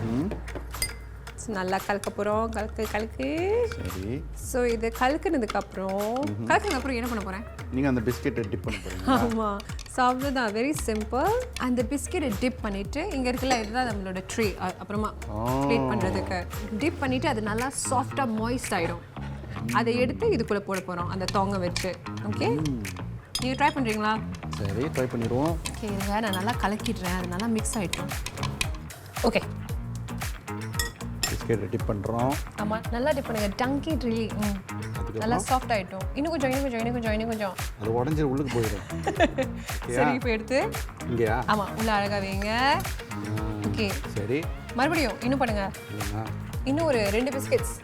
நல்லா கலக்க போறோம். கலக்கு. சரி, ஸோ இது கலக்குனதுக்கு அப்புறம் என்ன பண்ண போறேன்? நீங்க அந்த பிஸ்கெட்டை டிப் பண்ண போறீங்க. ஆமா, ஸோ அவ்வளோதான், வெரி சிம்பிள். அந்த பிஸ்கெட்டை டிப் பண்ணிட்டு இங்க இருக்குல்ல, இதுதான் நம்மளோட ட்ரே. அப்புறமா பிளேட் பண்றதுக்கு டிப் பண்ணிட்டு அது நல்லா சாஃப்டா மாய்ஸ்ட் ஆயிடும். அதை எடுத்து இதுக்குள்ள போட போறோம், அந்த தொங்க வச்சு. ஓகே, நீங்க ட்ரை பண்றீங்களா? சரி, ட்ரை பண்ணிடுவோம். ஓகே, இருங்க, நான் நல்லா கலக்கிடுறேன். அது நல்லா மிக்ஸ் ஆயிடும். ஓகே, பிஸ்கெட்டை டிப் பண்ணுறோம். ஆமாம், நல்லா டிப் பண்ணுங்க. டங்கி ட்ரில்லி நல்லா சாஃப்ட் ஆகிட்டோம். இன்னும் கொஞ்சம் அது உடஞ்சி உள்ளுக்கு போயிடும். சரி, இப்போ எடுத்து இங்கேயா? ஆமாம், உள்ள அழகாக வைங்க. ஓகே, சரி, மறுபடியும் இன்னும் பண்ணுங்க. இன்னும் ஒரு 2 பிஸ்கெட்ஸ்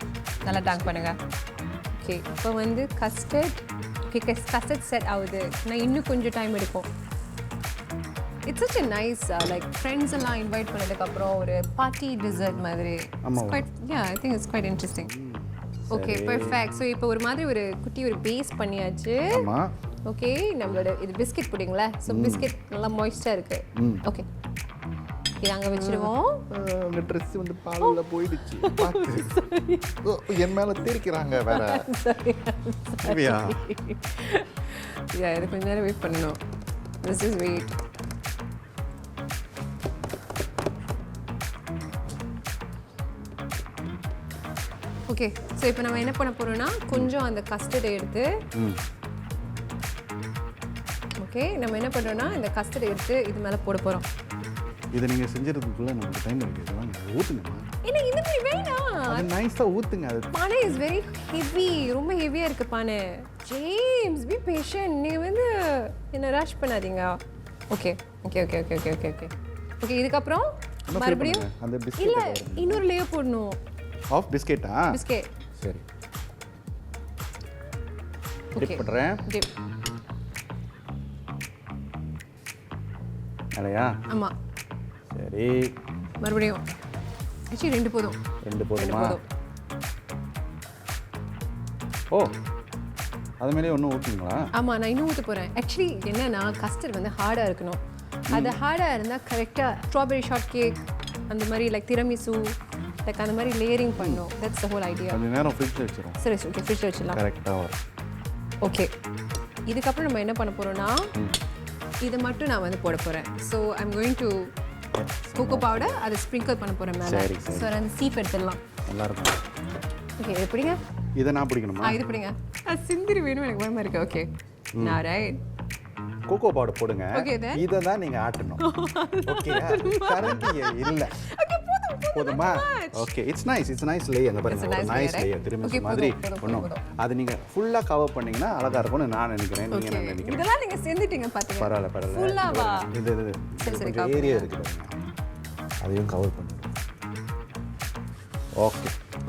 நல்லா டங்க் பண்ணுங்க. ஓகே, இப்போ வந்து கஸ்டர்ட் செட் ஆகுது. ஆனால் இன்னும் கொஞ்சம் டைம் எடுக்கும். It's such a nice like friends எல்லாம் இன்வைட் பண்ணதுக்கு அப்புறம் ஒரு பார்ட்டி டெசர்ட் மாதிரி. I think it's quite interesting. Okay, perfect. So இப்போ ஒரு மாதிரி ஒரு குட்டி ஒரு பேஸ் பண்ணியாச்சு. ஓகே, நம்மளோட இது பிஸ்கெட் புடிங்களா? ஸோ பிஸ்கெட் நல்லா மாய்ஸ்டாக இருக்கு. ஓகே, இது அங்கே வச்சிருவோம். அந்த ட்ரெஸ் வந்து பாலில் போயிடுச்சு. என் மேலே தேய்க்கிறாங்க வேற. சரியா? இது கொஞ்ச நேரம் வெயிட் பண்ணணும். This is wait. Okay, so இப்போ நம்ம என்ன பண்ண போறோம்னா, கொஞ்சம் அந்த கஸ்டர்டை எடுத்து நம்ம என்ன பண்ணுறோம்னா, இந்த கஸ்டர்டை எடுத்து இது மேலே போட போகிறோம். இதை நீங்கள் செஞ்சுறதுக்குள்ள நமக்கு டைம் இருக்குது. ஊற்றுங்கம்மா. என்ன இந்த மாதிரி வேணாம், அது நைஸாக ஊற்றுங்க. அது பானை இஸ் வெரி ஹெவி, ரொம்ப ஹெவியாக இருக்குது பானை. James, B patient. நீங்கள் வந்து என்ன ரஷ் பண்ணாதீங்க. Okay okay okay okay okay okay okay okay இதுக்கப்புறம் மறுபடியும் அந்த பிஸ்கெட் இல்லை, இன்னொரு லேயர் போடணும். ஆஃப் பிஸ்கெட்டா? பிஸ்கெட். சரி, டிப் பண்ணுறேன். டிப். அடையா? ஆமாம். சரி, மறுபடியும் ஆக்சுவலி 2 போதும். 2 போதுமா? ஓ, அது மேலே ஒன்றும் ஊற்றுங்களா? ஆமாம், நான் இன்னும் ஊற்ற போகிறேன். ஆக்சுவலி என்னன்னா கஸ்டர்ட் வந்து ஹார்டாக இருக்கணும். அது ஹார்டாக இருந்தால் கரெக்டாக ஸ்ட்ராபெரி ஷார்ட் கேக் அந்த மாதிரி லைக் திரமிசு லைக் அந்த மாதிரி லேயரிங் பண்ணணும். That's the whole idea. கொஞ்சம் நேரம் ஃப்ரிட்ஜில் வச்சிடும். சரி ஓகே, ஃப்ரிட்ஜில் வச்சிடலாம். கரெக்டாக வரும். ஓகே, இதுக்கப்புறம் நம்ம என்ன பண்ண போகிறோம்னா இதை மட்டும் நான் வந்து போட போகிறேன். So I'm going to cocoa powder அதை ஸ்ப்ரிங்கிள் பண்ண போகிறேன் மேலே. ஸோ அந்த சீப் எடுத்துடலாம். நல்லாயிருக்கும். ஓகே, இது பிடிங்க. இதை நான் பிடிக்கணுமா? இது பிடிங்க. சிந்திரி வேணும் எனக்கு பயமாக இருக்கு. ஓகே, நான் ரைட். கோகோ பவுடர் போடுங்க. Okay, then. இதை தான் நீங்கள் ஆட்டணும். ஓகே, கரண்ட் இல்லை. போதுமா? ஓகே, இட்ஸ் நைஸ் லே. அங்கே பாருங்க, ஒரு நைஸ் லே திரும்பி மாதிரி ஒன்றும் அது நீங்கள் ஃபுல்லாக கவர் பண்ணீங்கன்னா அழகாக இருக்கும்னு நான் நினைக்கிறேன். நீங்கள் என்ன நினைக்கிறீங்க? இதெல்லாம் நீங்கள் செஞ்சுட்டீங்க பார்த்தீங்க. பரவாயில்ல. ஃபுல்லாவா? இது கொஞ்சம் ஏரியா இருக்கு பாருங்க, அதையும் கவர் பண்ணுங்க.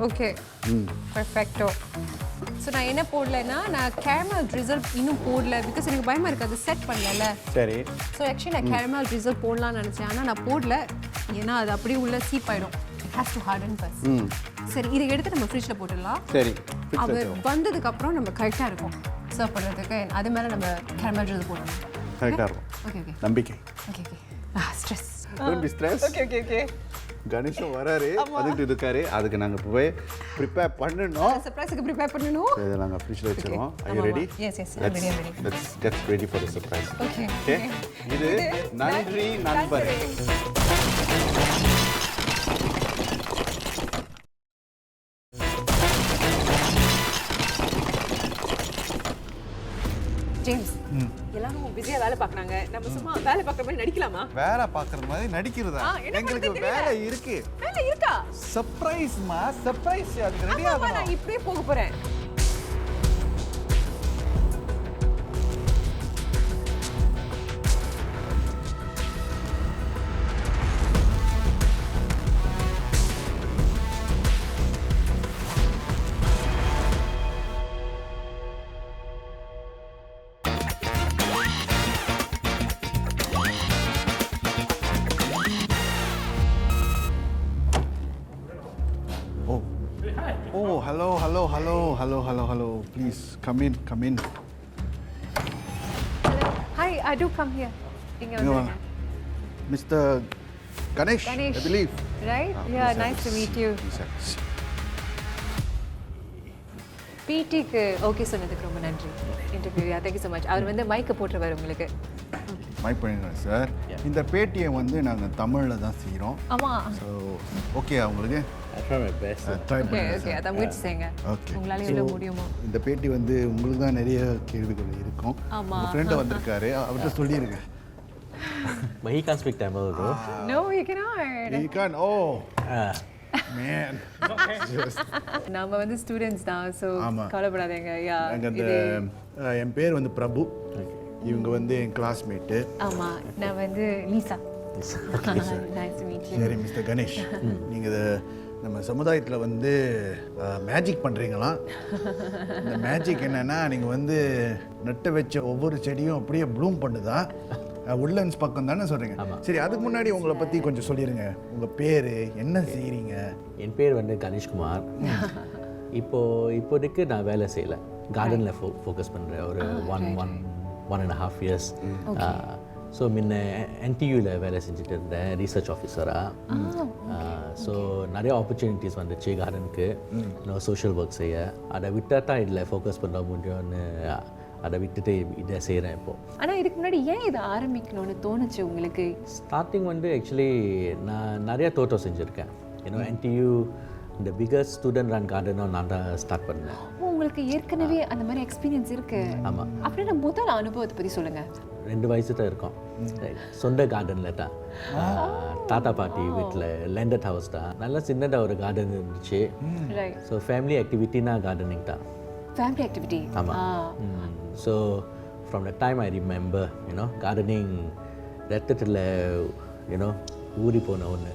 ஓகே பர்ஃபெக்டோ. ஸோ நான் என்ன போடலைன்னா நான் கேரமல் ட்ரிசல் இன்னும் போடல. பிகாஸ் எனக்கு பயமாக இருக்குது, அது செட் பண்ணல. சரி. ஸோ ஆக்சுவலி நான் கேரமல் ட்ரிசல் போடலான்னு நினச்சேன், ஆனால் நான் போடல. ஏன்னா அது அப்படியே உள்ள சீப் ஆகிடும். It has to Horton first. சரி, இதை எடுத்து நம்ம ஃப்ரிட்ஜில் போட்டுடலாம். சரி, அவர் வந்ததுக்கப்புறம் நம்ம கரெக்டாக இருக்கும் சர்வ் பண்ணுறதுக்கு. அது மேலே நம்ம கேரமல் ட்ரிசல் போடணும். கரெக்டாக இருக்கும். ஓகே நம்பிக்கை. Okay stress. ஓகே. கணேஷும் வராரு, வந்துட்டு இருக்காரு. அதுக்கு நாங்கள் போய் ப்ரிப்பேர் பண்ணணும். சர்ப்ரைஸுக்கு ப்ரிப்பேர் பண்ணணும். இதை நாங்கள் ஃப்ரிட்ஜில் வச்சிருவோம். Are you ready? Yes, I'm ready. Let's get ready for the surprise. Okay. இது நன்றி நண்பரே. ஜேம்ஸ், எல்லாரும் பிஸியா வேலை பார்க்கறாங்க. நம்ம சும்மா வேலை பார்க்குற மாதிரி நடிக்கலாமா? வேலை பார்க்குற மாதிரி நடிக்கிறதா? எங்களுக்கு வேலை இருக்கு. வேலை இருக்கா? சர்ப்ரைஸ்மா, சர்ப்ரைஸ். அதுக்கு ரெடி ஆகணும். நான் இப்படியே போக போறேன். Oh, hello. Please come in. Hi, I do come here. இங்க வந்துருங்க. Mr. Ganesh, I believe. Right? Yeah, nice to meet you. பிடிக்கு ஓகே சொன்னதுக்கு ரொம்ப நன்றி. Interview thank you so much. அவர் வந்து மைக்கை போட்டுருவார் உங்களுக்கு. மைக் பண்ணிடுறேன் சார். இந்த பேட்டியை வந்து நாங்கள் தமிழில் தான் செய்கிறோம். ஆமாம். ஸோ ஓகே உங்களுக்கு? try my best. ஓகே அதான் முயற்சி செய்யுங்க. உங்களால எவ்வளோ முடியுமோ. இந்த பேட்டி வந்து உங்களுக்கு தான் நிறைய கேள்விகள் இருக்கும். உங்கள் ஃப்ரெண்டு வந்திருக்காரு, அவர்கிட்ட சொல்லிடுங்க. But he can't speak Tamil though. No, you cannot. You can. Oh. Man. நாம வந்து ஸ்டூடெண்ட்ஸ் தான், ஸோ கவலைப்படாதீங்க. என் பேர் வந்து பிரபு, இவங்க வந்து என் கிளாஸ்மேட்டு. ஆமாம், நான் வந்து Lisa. Nice to meet you. சரி மிஸ்டர் கணேஷ், நீங்கள் நம்ம சமுதாயத்தில் வந்து மேஜிக் பண்ணுறீங்களாம். இந்த மேஜிக் என்னென்னா, நீங்கள் வந்து நட்டு வச்ச ஒவ்வொரு செடியும் அப்படியே ப்ளூம் பண்ணுதா? உட்லண்ட்ஸ் பக்கம் தானே சொல்கிறீங்க? சரி, அதுக்கு முன்னாடி உங்களை பற்றி கொஞ்சம் சொல்லிடுங்க. உங்கள் பேர் என்ன செய்கிறீங்க? என் பேர் வந்து கணேஷ்குமார். இப்போதைக்கு நான் வேலை செய்யலை, கார்டனில் ஃபோக்கஸ் பண்ணுறேன். ஒரு 1.5 years. ஸோ முன்ன NTUவில் வேலை செஞ்சுட்டு இருந்தேன், ரிசர்ச் ஆஃபீஸராக. ஸோ நிறைய ஆப்பர்ச்சுனிட்டிஸ் வந்துச்சு கார்டனுக்கு, இன்னும் சோஷியல் ஒர்க் செய்ய. அதை விட்டால் தான் இதில் ஃபோக்கஸ் பண்ண முடியும்னு அதை விட்டுட்டு இதை செய்கிறேன் இப்போது. ஆனால் இதுக்கு முன்னாடி ஏன் இதை ஆரம்பிக்கணும்னு தோணுச்சு உங்களுக்கு? ஸ்டார்டிங் வந்து ஆக்சுவலி நான் நிறையா தோட்டம் செஞ்சுருக்கேன். NTU இந்த பிகஸ்ட் ஸ்டூடெண்ட் ரன் கார்டனும் நான் தான் ஸ்டார்ட் பண்ணேன். உங்களுக்கு ஏற்கனவே அந்த மாதிரி எக்ஸ்பீரியன்ஸ் இருக்கு? ஆமாம். அப்படின்னா முதல் அனுபவத்தை பற்றி சொல்லுங்கள். 2 வயசு தான் இருக்கும். சொந்த கார்டனில் தான், தாத்தா பாட்டி வீட்டில் லேண்டட் ஹவுஸ் தான். நல்லா சின்னதாக ஒரு கார்டன் இருந்துச்சு. ஸோ ஃபேமிலி ஆக்டிவிட்டினா கார்டனிங் தான். Family activity? ஆமாம். So from the time I remember gardening ரத்தத்தில் ஊறி போன ஒன்று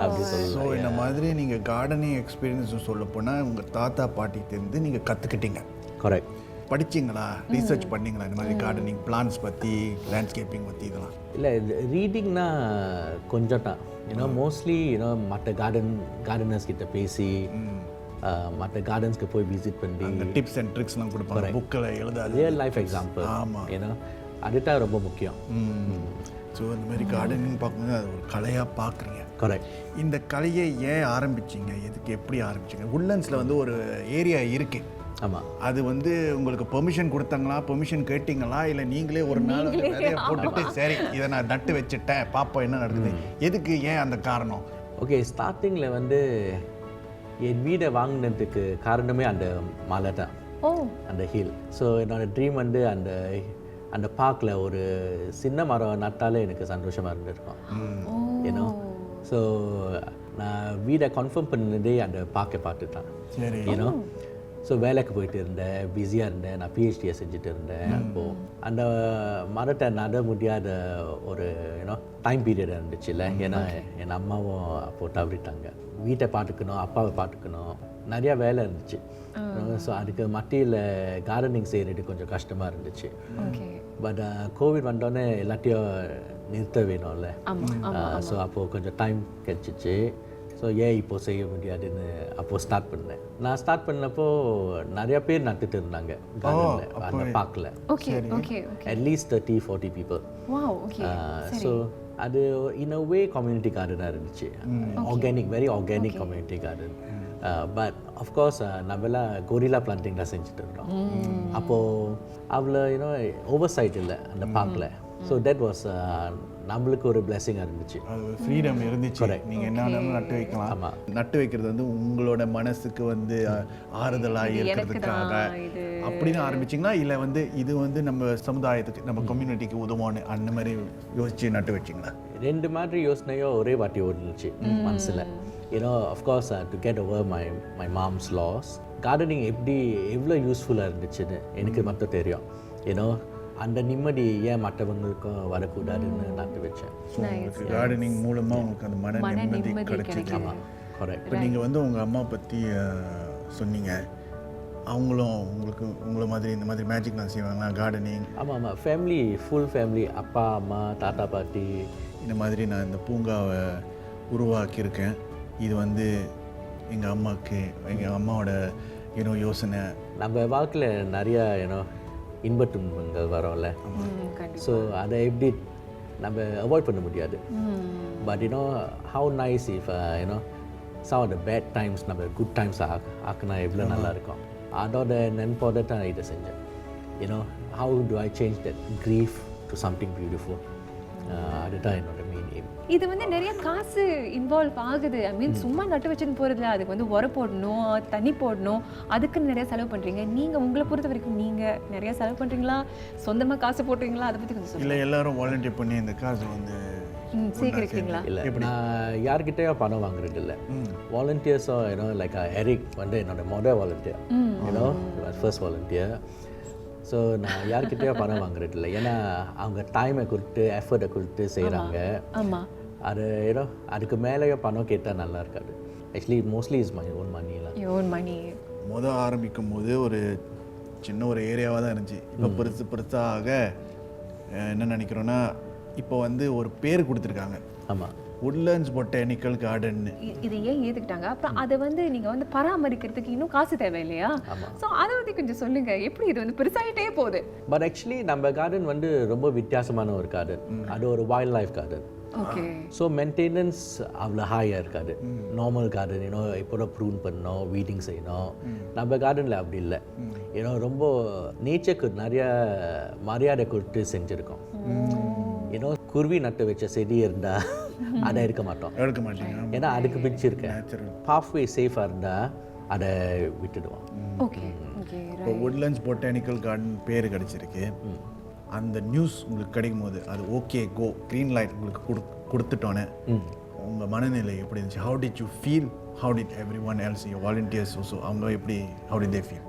அப்படி ஸோ இந்த மாதிரி நீங்கள் கார்டனிங் எக்ஸ்பீரியன்ஸ் சொல்ல போனால் உங்கள் தாத்தா பாட்டிகிட்டேருந்து நீங்கள் கற்றுக்கிட்டீங்க. கரெக்ட். படிச்சிங்களா, ரிசர்ச் பண்ணிங்களா இந்த மாதிரி கார்டனிங் பிளான்ஸ் பற்றி, லேண்ட்ஸ்கேப்பிங் பற்றி இதெல்லாம்? இல்லை, ரீடிங்னா கொஞ்சம் தான். மோஸ்ட்லி மற்ற கார்டனர்ஸ் கிட்ட பேசி மற்ற கார்டன்ஸ்க்கு போய் விசிட் பண்ணி அந்த டிப்ஸ் அண்ட் ட்ரிக்ஸ்லாம் கொடுப்பாங்க புக்கில் எழுதாது ரியல் லைஃப் எக்ஸாம்பிள். ஆமாம், ஏன்னா அதுதான் ரொம்ப முக்கியம். ஸோ இந்த மாதிரி கார்டனிங் பார்க்கும்போது அது ஒரு கலையாக பார்க்குறீங்க. கரெக்ட். இந்த கலையை ஏன் ஆரம்பிச்சிங்க, எதுக்கு எப்படி ஆரம்பிச்சிங்க? உட்லண்ட்ஸில் வந்து ஒரு ஏரியா இருக்குது. ஆமாம். அது வந்து உங்களுக்கு பெர்மிஷன் கொடுத்தாங்களா, பெர்மிஷன் கேட்டிங்களா, இல்லை நீங்களே ஒரு நாள் வந்து நிறைய போட்டுட்டு சரி இதை நான் நட்டு வச்சுட்டேன் பாப்பா என்ன நடக்குது, எதுக்கு, ஏன் அந்த காரணம்? ஓகே, ஸ்டார்டிங்கில் வந்து என் வீடை வாங்கினதுக்கு காரணமே அந்த மலை தான், அந்த ஹில். ஸோ என்னோடய ட்ரீம் வந்து அந்த பார்க்கில் ஒரு சின்ன மரம் நட்டாலே எனக்கு சந்தோஷமாக இருந்திருக்கும். ஏன்னோ ஸோ நான் வீடை கன்ஃபார்ம் பண்ணதே அந்த பார்க்கை பார்த்து தான். சரி. ஏன்னோ ஸோ வேலைக்கு போயிட்டு இருந்தேன், பிஸியாக இருந்தேன், நான் பிஹெச்டியை செஞ்சுட்டு இருந்தேன். அப்போது அந்த மரத்தை நட முடியாத ஒரு டைம் பீரியட் இருந்துச்சுல்ல. ஏன்னா என் அம்மாவும் அப்போது தவறிட்டாங்க. வீட்டை பார்த்துக்கணும், அப்பாவை பார்த்துக்கணும், நிறையா வேலை இருந்துச்சு. ஸோ அதுக்கு மத்தியில் கார்டனிங் செய்கிறது கொஞ்சம் கஷ்டமாக இருந்துச்சு. பட் கோவிட் வந்தோடனே எல்லாத்தையும் நிறுத்த வேணும்ல. ஸோ அப்போது கொஞ்சம் டைம் கிடச்சிச்சு. ஸோ ஏன் இப்போது செய்ய முடியாதுன்னு அப்போது ஸ்டார்ட் பண்ணேன். நான் ஸ்டார்ட் பண்ணப்போ நிறையா பேர் நட்டுட்டு இருந்தாங்க கார்டனில், அந்த பார்க்கில். At least 30-40 people. ஸோ அது இன் அ வே கம்யூனிட்டி கார்டனாக இருந்துச்சு. Organic, very organic community garden. But of course நம்மளாம் கொரில்லா பிளான்டிங் தான் செஞ்சுட்டு இருந்தோம். அப்போது அவ்வளோ ஓவர் சைட் இல்லை அந்த பார்க்கில். ஸோ தட் வாஸ் நம்மளுக்கு ஒரு பிளெஸிங்காக இருந்துச்சு. அது ஃப்ரீடம் இருந்துச்சு, நீங்கள் என்ன வேணாலும் நட்டு வைக்கலாம். ஆமாம், நட்டு வைக்கிறது வந்து உங்களோட மனசுக்கு வந்து ஆறுதலாக இருக்கிறதுக்காக அப்படின்னு ஆரம்பிச்சிங்களா, இல்லை வந்து இது வந்து நம்ம சமுதாயத்துக்கு, நம்ம கம்யூனிட்டிக்கு உதவான்னு அந்த மாதிரி யோசிச்சு நட்டு வச்சிங்களா? ரெண்டு மாதிரி யோசனையோ ஒரே வாட்டி ஓடிச்சு மனசில். of course to get over my mom's loss, gardening எவ்வளோ யூஸ்ஃபுல்லாக இருந்துச்சுன்னு எனக்கு மட்டும் தெரியும். அந்த நிம்மதி ஏன் மற்றவங்களுக்கும் வரக்கூடாதுன்னு நட்டு வச்சேன். கார்டனிங் மூலமாக உங்களுக்கு அந்த மன நிம்மதி கிடைச்சிச்சு. கரெக்ட். இப்போ நீங்கள் வந்து உங்கள் அம்மா பற்றி சொன்னீங்க, அவங்களும் உங்களுக்கு உங்களை மாதிரி இந்த மாதிரி மேஜிக்லாம் செய்வாங்களா கார்டனிங்? ஆமாம், ஃபேமிலி, ஃபுல் ஃபேமிலி, அப்பா அம்மா தாத்தா பாட்டி. இந்த மாதிரி நான் இந்த பூங்காவை உருவாக்கியிருக்கேன், இது வந்து எங்கள் அம்மாவுக்கு, எங்கள் அம்மாவோட யோசனை. நம்ம வாழ்க்கையில் நிறையா இன்ப துன்பங்கள் வரோம்ல. ஸோ அதை எப்படி நம்ம அவாய்ட் பண்ண முடியாது. But how nice if some of the bad times நம்ம குட் டைம்ஸ் ஆக்குனா எவ்வளோ நல்லா இருக்கும். அதோட நண்போட தான் இதை செஞ்சேன். how do I change that grief to something beautiful? அதுதான் என்னோட மெயின் எய்ம். இது வந்து நிறைய காசு இன்வால்வ் ஆகுது. ஐ மீன் சும்மா நட்டு வச்சுன்னு போகிறதுல அதுக்கு வந்து உரம் போடணும், தண்ணி போடணும், அதுக்குன்னு நிறைய செலவு பண்ணுறீங்க. நீங்கள் உங்களை பொறுத்த வரைக்கும் நீங்கள் நிறைய செலவு பண்ணுறீங்களா, சொந்தமாக காசு போட்டுறீங்களா, அதை பற்றி கொஞ்சம் சொல்லுங்கள். இல்லை எல்லாரும் வாலண்டியர் பண்ணி இந்த காசு வந்து சேர்க்குறீங்களா? இல்லை, நான் யார்கிட்டயோ பணம் வாங்குறது இல்லை. வாலண்டியர்ஸோ லைக் எரிக் வந்து என்னோட மொதல் வாலண்டியர், ஃபர்ஸ்ட் வாலண்டியர். ஸோ நான் யார்கிட்டயோ பணம் வாங்குறது இல்லை. ஏன்னா அவங்க டைமை கொடுத்து எஃபர்ட்டை கொடுத்து செய்கிறாங்க. ஆமாம், அது அதுக்கு மேலேயோ பணம் கேட்டால் நல்லா இருக்காது. Actually mostly is my own மணிலாம். Own money. ஆரம்பிக்கும் போது ஒரு சின்ன ஒரு ஏரியாவாக தான் இருந்துச்சு. இப்போ பெருசாக என்ன நினைக்கிறோன்னா, இப்போ வந்து ஒரு பேர் கொடுத்துருக்காங்க. ஆமாம், உட்லண்ட்ஸ் பொட்டானிக்கல் கார்டன். இது ஏன் ஏற்றுக்கிட்டாங்க? அப்புறம் அதை வந்து நீங்கள் வந்து பராமரிக்கிறதுக்கு இன்னும் காசு தேவை இல்லையா? ஸோ அதை பற்றி கொஞ்சம் சொல்லுங்கள், எப்படி இது வந்து பெருசாகிட்டே போகுது? பட் ஆக்சுவலி நம்ம கார்டன் வந்து ரொம்ப வித்தியாசமான ஒரு கார்டன். அது ஒரு wild life garden. Okay. So maintenance அவ்வளோ ஹையாக இருக்காது. நார்மல் கார்டன் இப்போ ப்ரூன் பண்ணணும், வீடிங் செய்யணும். நம்ம கார்டனில் அப்படி இல்லை. ரொம்ப நேச்சருக்கு நிறைய மரியாதை கொடுத்து செஞ்சுருக்கோம். குருவி நட்டு வச்ச செடி இருந்தால் அதை எடுக்க மாட்டீங்க. ஏன்னா அதுக்கு பிடிச்சிருக்கேன். ஹாஃப்வே சேஃபாக இருந்தால் அதை விட்டுடுவோம். ஓகே. இப்போ உட்லண்ட்ஸ் பொட்டானிக்கல் கார்டன் பேர் கிடச்சிருக்கு. அந்த நியூஸ் உங்களுக்கு கிடைக்கும் போது அது ஓகே கோ க்ரீன் லைட் உங்களுக்கு கொடுத்துட்டோன்னே உங்கள் மனநிலை எப்படி இருந்துச்சு? How did you feel? How did every one else, your volunteers also, அவங்க எப்படி, how did they feel?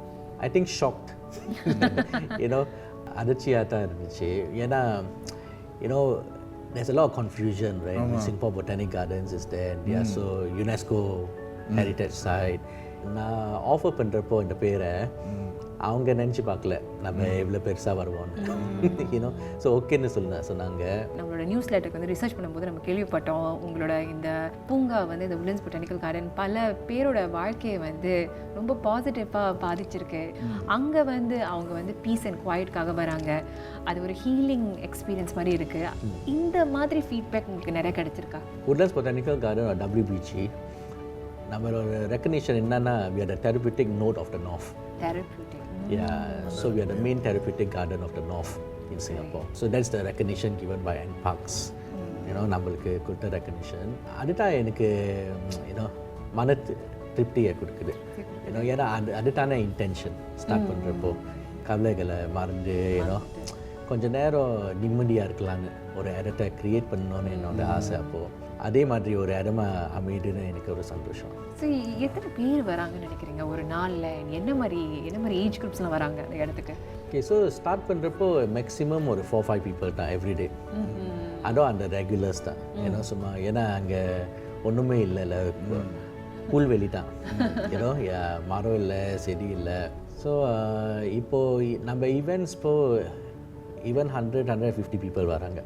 I think shocked. அதிர்ச்சியாக தான் இருந்துச்சு. ஏன்னா there's a lot of confusion, right? Singapore Botanic Gardens is there, and they are so UNESCO heritage site. நான் offer பண்ணுறப்போ இந்த பேரை அவங்க நினச்சி பார்க்கல நம்ம எவ்வளோ பெருசாக வருவோம்னு யூனோ ஸோ ஓகேன்னு சொன்னாங்க. நம்மளோட நியூஸ் லெட்டருக்கு வந்து ரிசர்ச் பண்ணும்போது நம்ம கேள்விப்பட்டோம் உங்களோட இந்த பூங்கா வந்து இந்த உட்லண்ட்ஸ் பொட்டானிக்கல் கார்டன் பல பேரோட வாழ்க்கையை வந்து ரொம்ப பாசிட்டிவாக பாதிச்சிருக்கு. அங்கே வந்து அவங்க வந்து பீஸ் அண்ட் குவாய்ட்காக வராங்க, அது ஒரு ஹீலிங் எக்ஸ்பீரியன்ஸ் மாதிரி இருக்குது. இந்த மாதிரி ஃபீட்பேக் உங்களுக்கு நிறைய கிடைச்சிருக்கா? உட்லண்ட்ஸ் பொட்டானிக்கல் கார்டன் WBG நம்மளோட ரெக்கக்னிஷன் என்னன்னா we are the therapeutic node of the north. Therapeutic. Yeah, so we are the main therapeutic garden of the north in Singapore. So that's the recognition given by NParks. நம்மளுக்கு கொடுத்த recognition அதுதான் எனக்கு மன திருப்தியை கொடுக்குது. ஏன்னா அதுதானே இன்டென்ஷன் ஸ்டார்ட் பண்ணுறப்போ கவலைகளை மறந்து கொஞ்சம் நேரம் நிம்மதியாக இருக்கலான்னு ஒரு இடத்த க்ரியேட் பண்ணணுன்னு என்னோட ஆசை. அப்போது அதே மாதிரி ஒரு இடமா அமைதுன்னு எனக்கு ஒரு சந்தோஷம். ஸோ எத்தனை பேர் வராங்கன்னு நினைக்கிறீங்க ஒரு நாளில்? என்ன மாதிரி ஏஜ் குரூப்ஸ்லாம் வராங்க அந்த இடத்துக்கு? ஓகே, ஸோ ஸ்டார்ட் பண்ணுறப்போ மேக்ஸிமம் ஒரு 4-5 பீப்புள் தான் எவ்ரிடே. அதுவும் அந்த ரெகுலர்ஸ் தான். சும்மா ஏன்னா அங்கே ஒன்றுமே இல்லை, புல்வெளி தான், மரம் இல்லை, செடி இல்லை. ஸோ இப்போது நம்ம ஈவெண்ட்ஸ் ஈவன் 100-150 பீப்புள் வராங்க.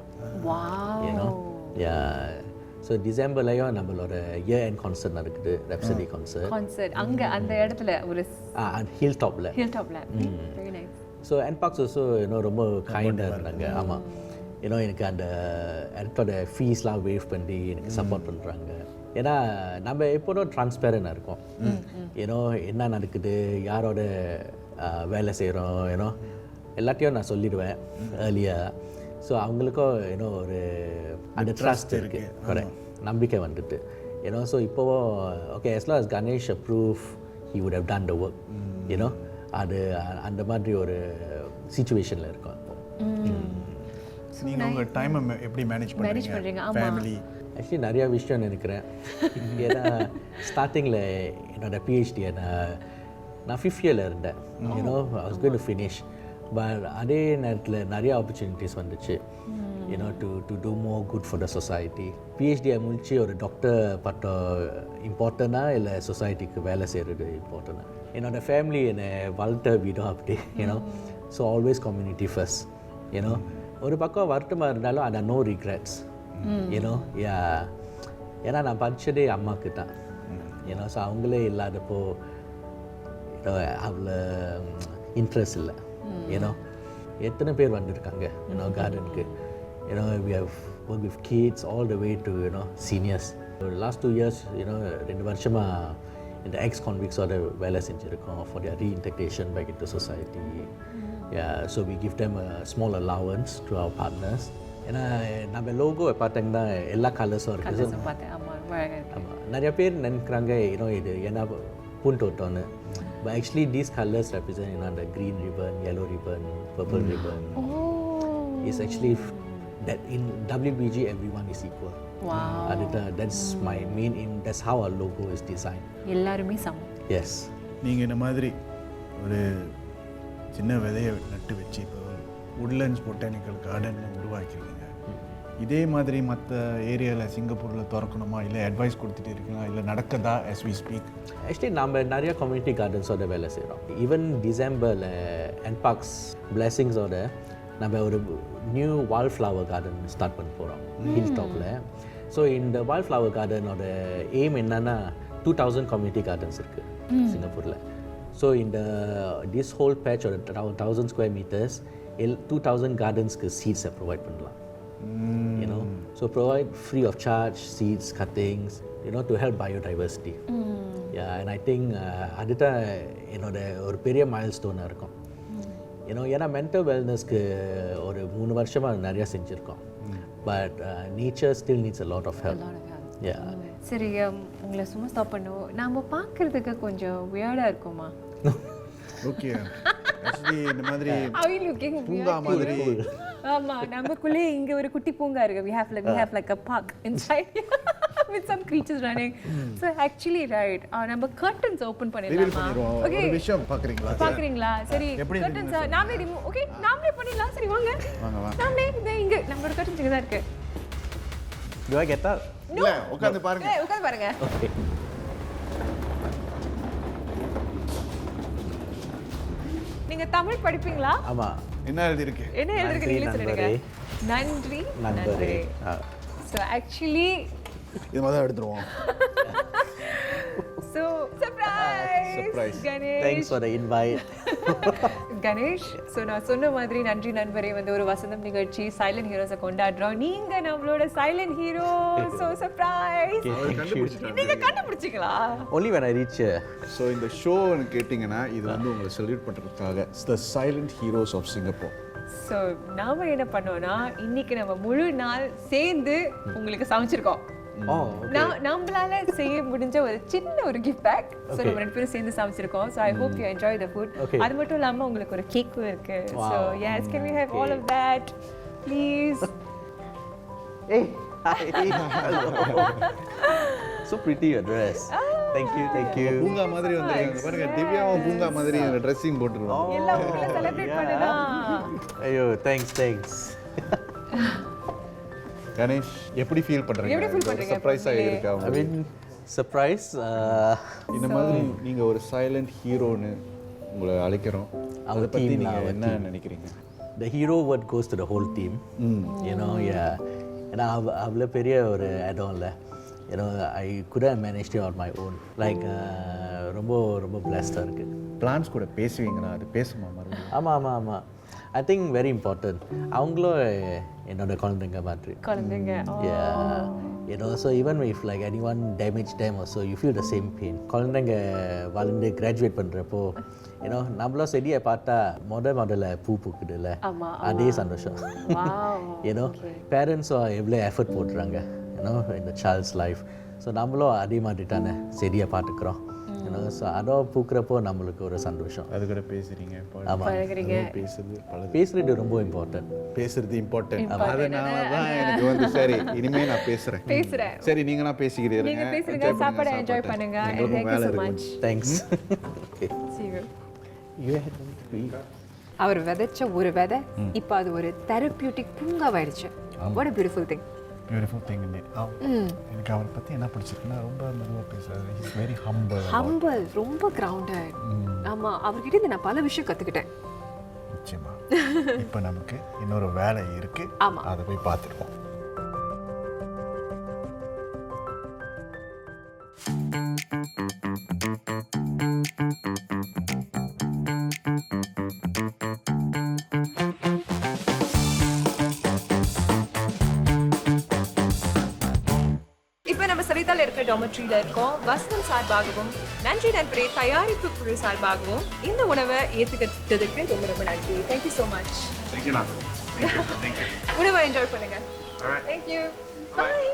ஸோ டிசம்பர்லையும் நம்மளோட இயர் எண்ட் கான்சர்ட் நடக்குது, ரெப்சடி கான்சர்ட் அங்கே அந்த இடத்துல ஒரு ஹில் டாப்பில். ஸோ NParks ஆல்சோ ரொம்ப கைண்டாக இருந்தாங்க. ஆமாம், எனக்கு அந்த இடத்தோட ஃபீஸ்லாம் வேவ் பண்ணி எனக்கு சப்போர்ட் பண்ணுறாங்க. ஏன்னா நம்ம எப்போதும் டிரான்ஸ்பேரண்டாக இருக்கோம். என்ன நடக்குது, யாரோட வேலை செய்கிறோம், எல்லாத்தையும் நான் சொல்லிடுவேன் ஏர்லியாக. ஸோ அவங்களுக்கும் ஒரு அந்த ட்ரஸ்ட் இருக்குது, கரெக்ட், நம்பிக்கை வந்துட்டு. ஸோ இப்போவோ okay, as long as Ganesh approve he would have done the work. அது அந்த மாதிரி ஒரு சிச்சுவேஷனில் இருக்கும். நீங்கள் உங்கள் டைமை எப்படி மேனேஜ் பண்ணுறீங்க? ஃபேமிலி ஆக்சுவலி நிறையா விஷயம் நினைக்கிறேன். ஏன்னா ஸ்டார்டிங்கில் என்னோடய PhD நான் 5th இயரில் இருந்தேன். I was going to finish. But அதே நேரத்தில் நிறைய ஆப்பர்ச்சுனிட்டிஸ் வந்துச்சு to do more good for the society. PhD முடிச்சு ஒரு டாக்டர் பட்டம் இம்பார்ட்டனா இல்லை சொசைட்டிக்கு வேலை செய்கிறது இம்பார்ட்டனா? என்னோடய ஃபேமிலி என்னை வளர்த்த விதம் அப்படி ஸோ ஆல்வேஸ் கம்யூனிட்டி ஃபர்ஸ்ட். ஒரு பக்கம் வருத்தமாக இருந்தாலும் அதை நோ ரிக்ரெட்ஸ். ஏன்னா நான் படித்ததே அம்மாவுக்கு தான். ஸோ அவங்களே இல்லாதப்போ அவ்வளோ இன்ட்ரெஸ்ட் இல்லை. எத்தனை பேர் வந்திருக்காங்க கார்டனுக்கு. we have worked with kids all the way to seniors. Last 2 years 2 வருஷமாக இந்த ex-convicts-ஓட வேலை செஞ்சுருக்கோம் for their reintegration back into society. So we give them a small allowance to our partners. ஏன்னா நம்ம லோகோவை பார்த்தீங்கன்னா எல்லா கலர்ஸும் இருக்குது. ஆமாம், நிறைய பேர் நினைக்கிறாங்க இது ஏன்னா பூந்தோட்டம்னு. But actually these colors represent the green ribbon, yellow ribbon, purple ribbon. It's actually that in WBG everyone is equal. Wow. That's my main aim. That's how our logo is designed. எல்லாருமே சமம். Yes. நீங்கள் இந்த மாதிரி ஒரு சின்ன விதையை நட்டு வச்சு இப்போ உட்லண்ட்ஸ் பொட்டானிக்கல் கார்டன் உருவாக்கிருக்கீங்க. இதே மாதிரி மற்ற ஏரியாவில் சிங்கப்பூரில் திறக்கணுமா, இல்லை அட்வைஸ் கொடுத்துட்டு இருக்கீங்களா, இல்லை நடக்குதா as we speak? ஆக்சுவலி நம்ம நிறையா கம்யூனிட்டி கார்டன்ஸோட வேலை செய்கிறோம். ஈவன் டிசம்பரில் NParks பிளெஸிங்ஸோட நம்ம ஒரு நியூ வால் ஃப்ளவர் கார்டன் ஸ்டார்ட் பண்ண போகிறோம் ஹில் டாப்பில். ஸோ இந்த வால் ஃப்ளவர் கார்டனோட எய்ம் என்னன்னா 2000 கம்யூனிட்டி கார்டன்ஸ் இருக்குது சிங்கப்பூரில். ஸோ இந்த திஸ் ஹோல் பேட்ச் ஒரு 1000 ஸ்கொயர் மீட்டர்ஸ் 2000 கார்டன்ஸ்க்கு சீட்ஸை ப்ரொவைட் பண்ணலாம். So provide free of charge seeds, cuttings, to help biodiversity. And I think அதுதான் என்னோட ஒரு பெரிய மைல்ஸ்டோனாக இருக்கும். ஏன்னா மென்டல் வெல்னஸ்க்கு ஒரு 3 வருஷமாக நிறையா செஞ்சுருக்கோம். But nature still needs a lot of help. சரி, உங்களை சும்மா ஸ்டாப் பண்ணுவோம். நம்ம பார்க்குறதுக்கு கொஞ்சம் வியர்டாக இருக்குமா? ஓகே, ஆக்சுவலி இந்த மாதிரி பூங்கா மாதிரி. ஆமா, நமக்குள்ளே இங்க ஒரு குட்டி பூங்கா இருக்கு. we have like a park inside with some creatures running. So actually right, நம்ம curtains open பண்ணிடலாமா? ஓகே, ஒரு விஷயம் பாக்குறீங்களா? சரி, curtains நாமே ஓகே நாமே பண்ணிடலாம். சரி வாங்க நாமே இங்க நம்மளோட curtains இங்க தான் இருக்கு. Do I get up? இல்ல, உட்கார்ந்து பாருங்க. உட்கார்ந்து பாருங்க. நீங்க தமிழ் படிப்பீங்களா? ஆமா. என்ன எழுதிருக்கு? என்ன எழுதிருக்கு நீங்களே சொல்லுங்க. நன்றி நண்பரே. So actually இது மாதிரி எடுத்துருவோம். So surprise. Ganesh. Thanks for the invite. Ganesh, so நான் சொன்ன மாதிரி நன்றி நண்பரே வந்து ஒரு வசந்தம் நிகழ்ச்சி சைலண்ட் ஹீரோஸை கொண்டாடுறோம். நீங்க நம்மளோட சைலண்ட் ஹீரோ. So surprise. நீங்க கண்டுபிடிச்சீங்களா? Only when I reach here. So இந்த ஷோ கேட்டிங்கன்னா இது வந்து உங்களை செலிப்ரேட் பண்ணுறதுக்காக the silent heroes of Singapore. So நாம என்ன பண்ணோம்னா இன்னைக்கு நம்ம முழு நாள் சேர்ந்து உங்களுக்கு சமைச்சிருக்கோம். நம்மளால செய்ய முடிஞ்ச ஒரு சின்ன ஒரு கிஃப்ட் பேக். ஸோ நம்ம ரெண்டு பேரும் சேர்ந்து சமைச்சிருக்கோம். So I hope you enjoy the food. அது மட்டும் இல்லாமல் உங்களுக்கு ஒரு கேக்கும் இருக்கு. So yes, can we have all of that please? Hey, hi. So pretty your dress. Thank you. பூங்கா மாதிரி வந்துருக்காங்க பாருங்க. திவ்யாவும் பூங்கா மாதிரி ட்ரெஸ்ஸிங் போட்டுருவாங்க. எல்லாம் உங்களை செலிப்ரேட் பண்ணலாம். ஐயோ, thanks. கணேஷ், எப்படி ஃபீல் பண்றீங்க? சர்ப்ரைஸா இருக்கா? I mean, surprise. இந்த மாதிரி நீங்க ஒரு சைலண்ட் ஹீரோன்னு உங்களை அழைக்கிறோம். அதை பத்தி நீங்க என்ன நினைக்கிறீங்க? The hero word goes to the whole team. You know, yeah. ஏன்னா அவ்வளோ பெரிய ஒரு இடம் இல்லை. You know, I couldn't manage it on my own. Like ரொம்ப பிளஸ்டாக இருக்குது. பிளான்ஸ் கூட பேசுவீங்களா? அது பேசுமா மறுபடியும்? ஆமாம். I think very important. அவங்களும் என்னோட குழந்தைங்க மாதிரி. குழந்தைங்க. Yeah. You know, so even if like anyone damage them or so, you feel the same pain. குழந்தைங்க வளர்ந்து கிராஜுவேட் பண்ணுறப்போ ஏன்னோ நம்மளும் செடியை பார்த்தா முதல்ல பூ பூக்குதுல்ல, அதே சந்தோஷம். ஏன்னோ பேரண்ட்ஸும் எவ்வளோ எஃபர்ட் போட்டுறாங்க ஏன்னோ இந்த சைல்ட்ஸ் லைஃப். ஸோ நம்மளும் அதே மாதிரி தானே செடியை பார்த்துக்குறோம். ஏன்னோ ஸோ அதுவும் பூக்கிறப்போ நம்மளுக்கு ஒரு சந்தோஷம். அது கூட பேசுகிறீங்க. பேசுறது ரொம்ப இம்பார்ட்டன்ட். பேசுறது இம்பார்ட்டன்ட். அதனால தான் எனக்கு வந்து சரி இனிமேல் நான் பேசுகிறேன். சரி, நீங்களா பேசிக்கிறீங்க. சாப்பாடு என்ஜாய் பண்ணுங்க. Thank you so much. Thanks. See you. You அவர் விதைச்ச ஒரு விதை இப்போ அது ஒரு தெரபியூட்டிக் பூங்காவாயிடுச்சு. What a beautiful thing. Beautiful thing in it. எனக்கு அவரை பற்றி என்ன பிடிச்சிருக்குன்னா ரொம்ப மெதுவாக பேசுகிறாரு. இஸ் வெரி ஹம்பிள், ரொம்ப கிரவுண்டட். ஆமாம், அவர்கிட்ட நான் பல விஷயம் கற்றுக்கிட்டேன். நிச்சயமா. இப்போ நமக்கு இன்னொரு வேலை இருக்குது. ஆமாம், அதை போய் பார்த்துருக்கோம். இருக்கிற டாமெட்ரியில இருக்கோம். வசனம் சார்பாகவும் நன்றி நண்பரே தயாரிப்பு குழு சார்பாகவும் இந்த உணவை ஏற்றுக்கிட்டதுக்கு ரொம்ப நன்றி. Thank you so much. உணவை என்ஜாய் பண்ணுங்க. தேங்க்யூ. பாய்.